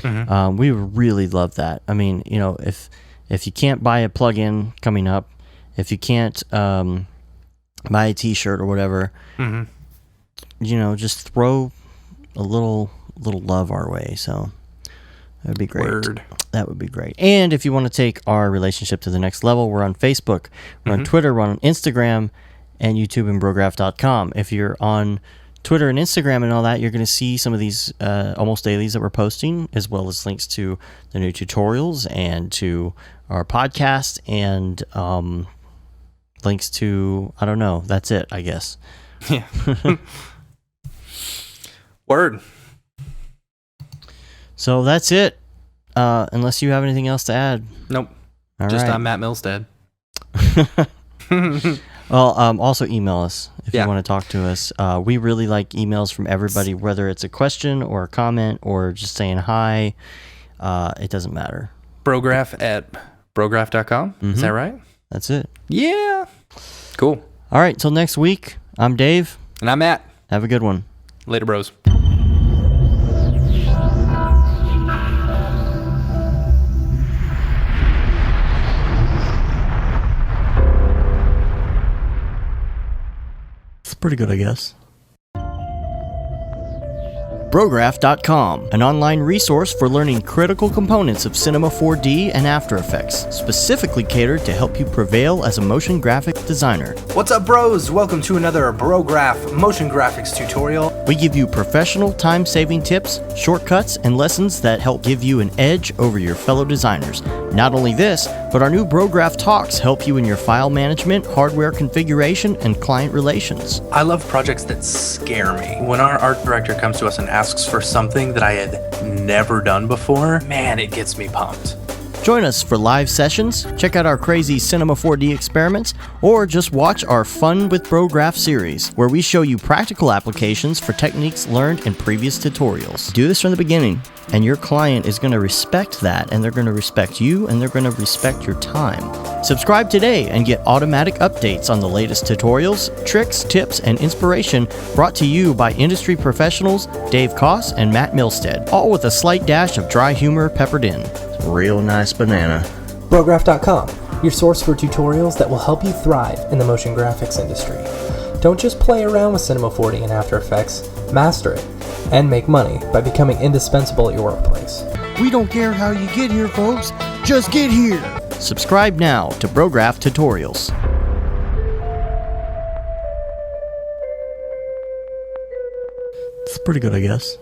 We really love that. I mean, if you can't buy a plug-in coming up, if you can't buy a t-shirt or whatever, just throw a little love our way. So that would be great. Word. That would be great. And if you want to take our relationship to the next level, we're on Facebook, we're on Twitter, we're on Instagram, and YouTube and Brograph.com. If you're on Twitter and Instagram and all that, you're going to see some of these almost dailies that we're posting, as well as links to the new tutorials and to our podcast and links to, I don't know, that's it, I guess. Yeah. Word. So that's it. Unless you have anything else to add. Nope. All Just right. I'm Matt Milstead. Well, also email us if you want to talk to us. We really like emails from everybody, whether it's a question or a comment or just saying hi. It doesn't matter. Brograph at brograph.com. Is that right? That's it. Yeah. Cool. All right. Till next week, I'm Dave. And I'm Matt. Have a good one. Later, bros. It's pretty good, I guess. Brograph.com, an online resource for learning critical components of Cinema 4D and After Effects, specifically catered to help you prevail as a motion graphic designer. What's up, bros? Welcome to another Brograph motion graphics tutorial. We give you professional time-saving tips, shortcuts, and lessons that help give you an edge over your fellow designers. Not only this, but our new Brograph talks help you in your file management, hardware configuration, and client relations. I love projects that scare me. When our art director comes to us and asks for something that I had never done before, man, it gets me pumped. Join us for live sessions, check out our crazy Cinema 4D experiments, or just watch our Fun with Brograph series, where we show you practical applications for techniques learned in previous tutorials. Do this from the beginning, and your client is going to respect that, and they're going to respect you, and they're going to respect your time. Subscribe today and get automatic updates on the latest tutorials, tricks, tips, and inspiration brought to you by industry professionals Dave Koss and Matt Milstead, all with a slight dash of dry humor peppered in. Real nice banana. Brograph.com, your source for tutorials that will help you thrive in the motion graphics industry. Don't just play around with Cinema 4D and After Effects, master it, and make money by becoming indispensable at your workplace. We don't care how you get here, folks. Just get here. Subscribe now to Brograph Tutorials. It's pretty good, I guess.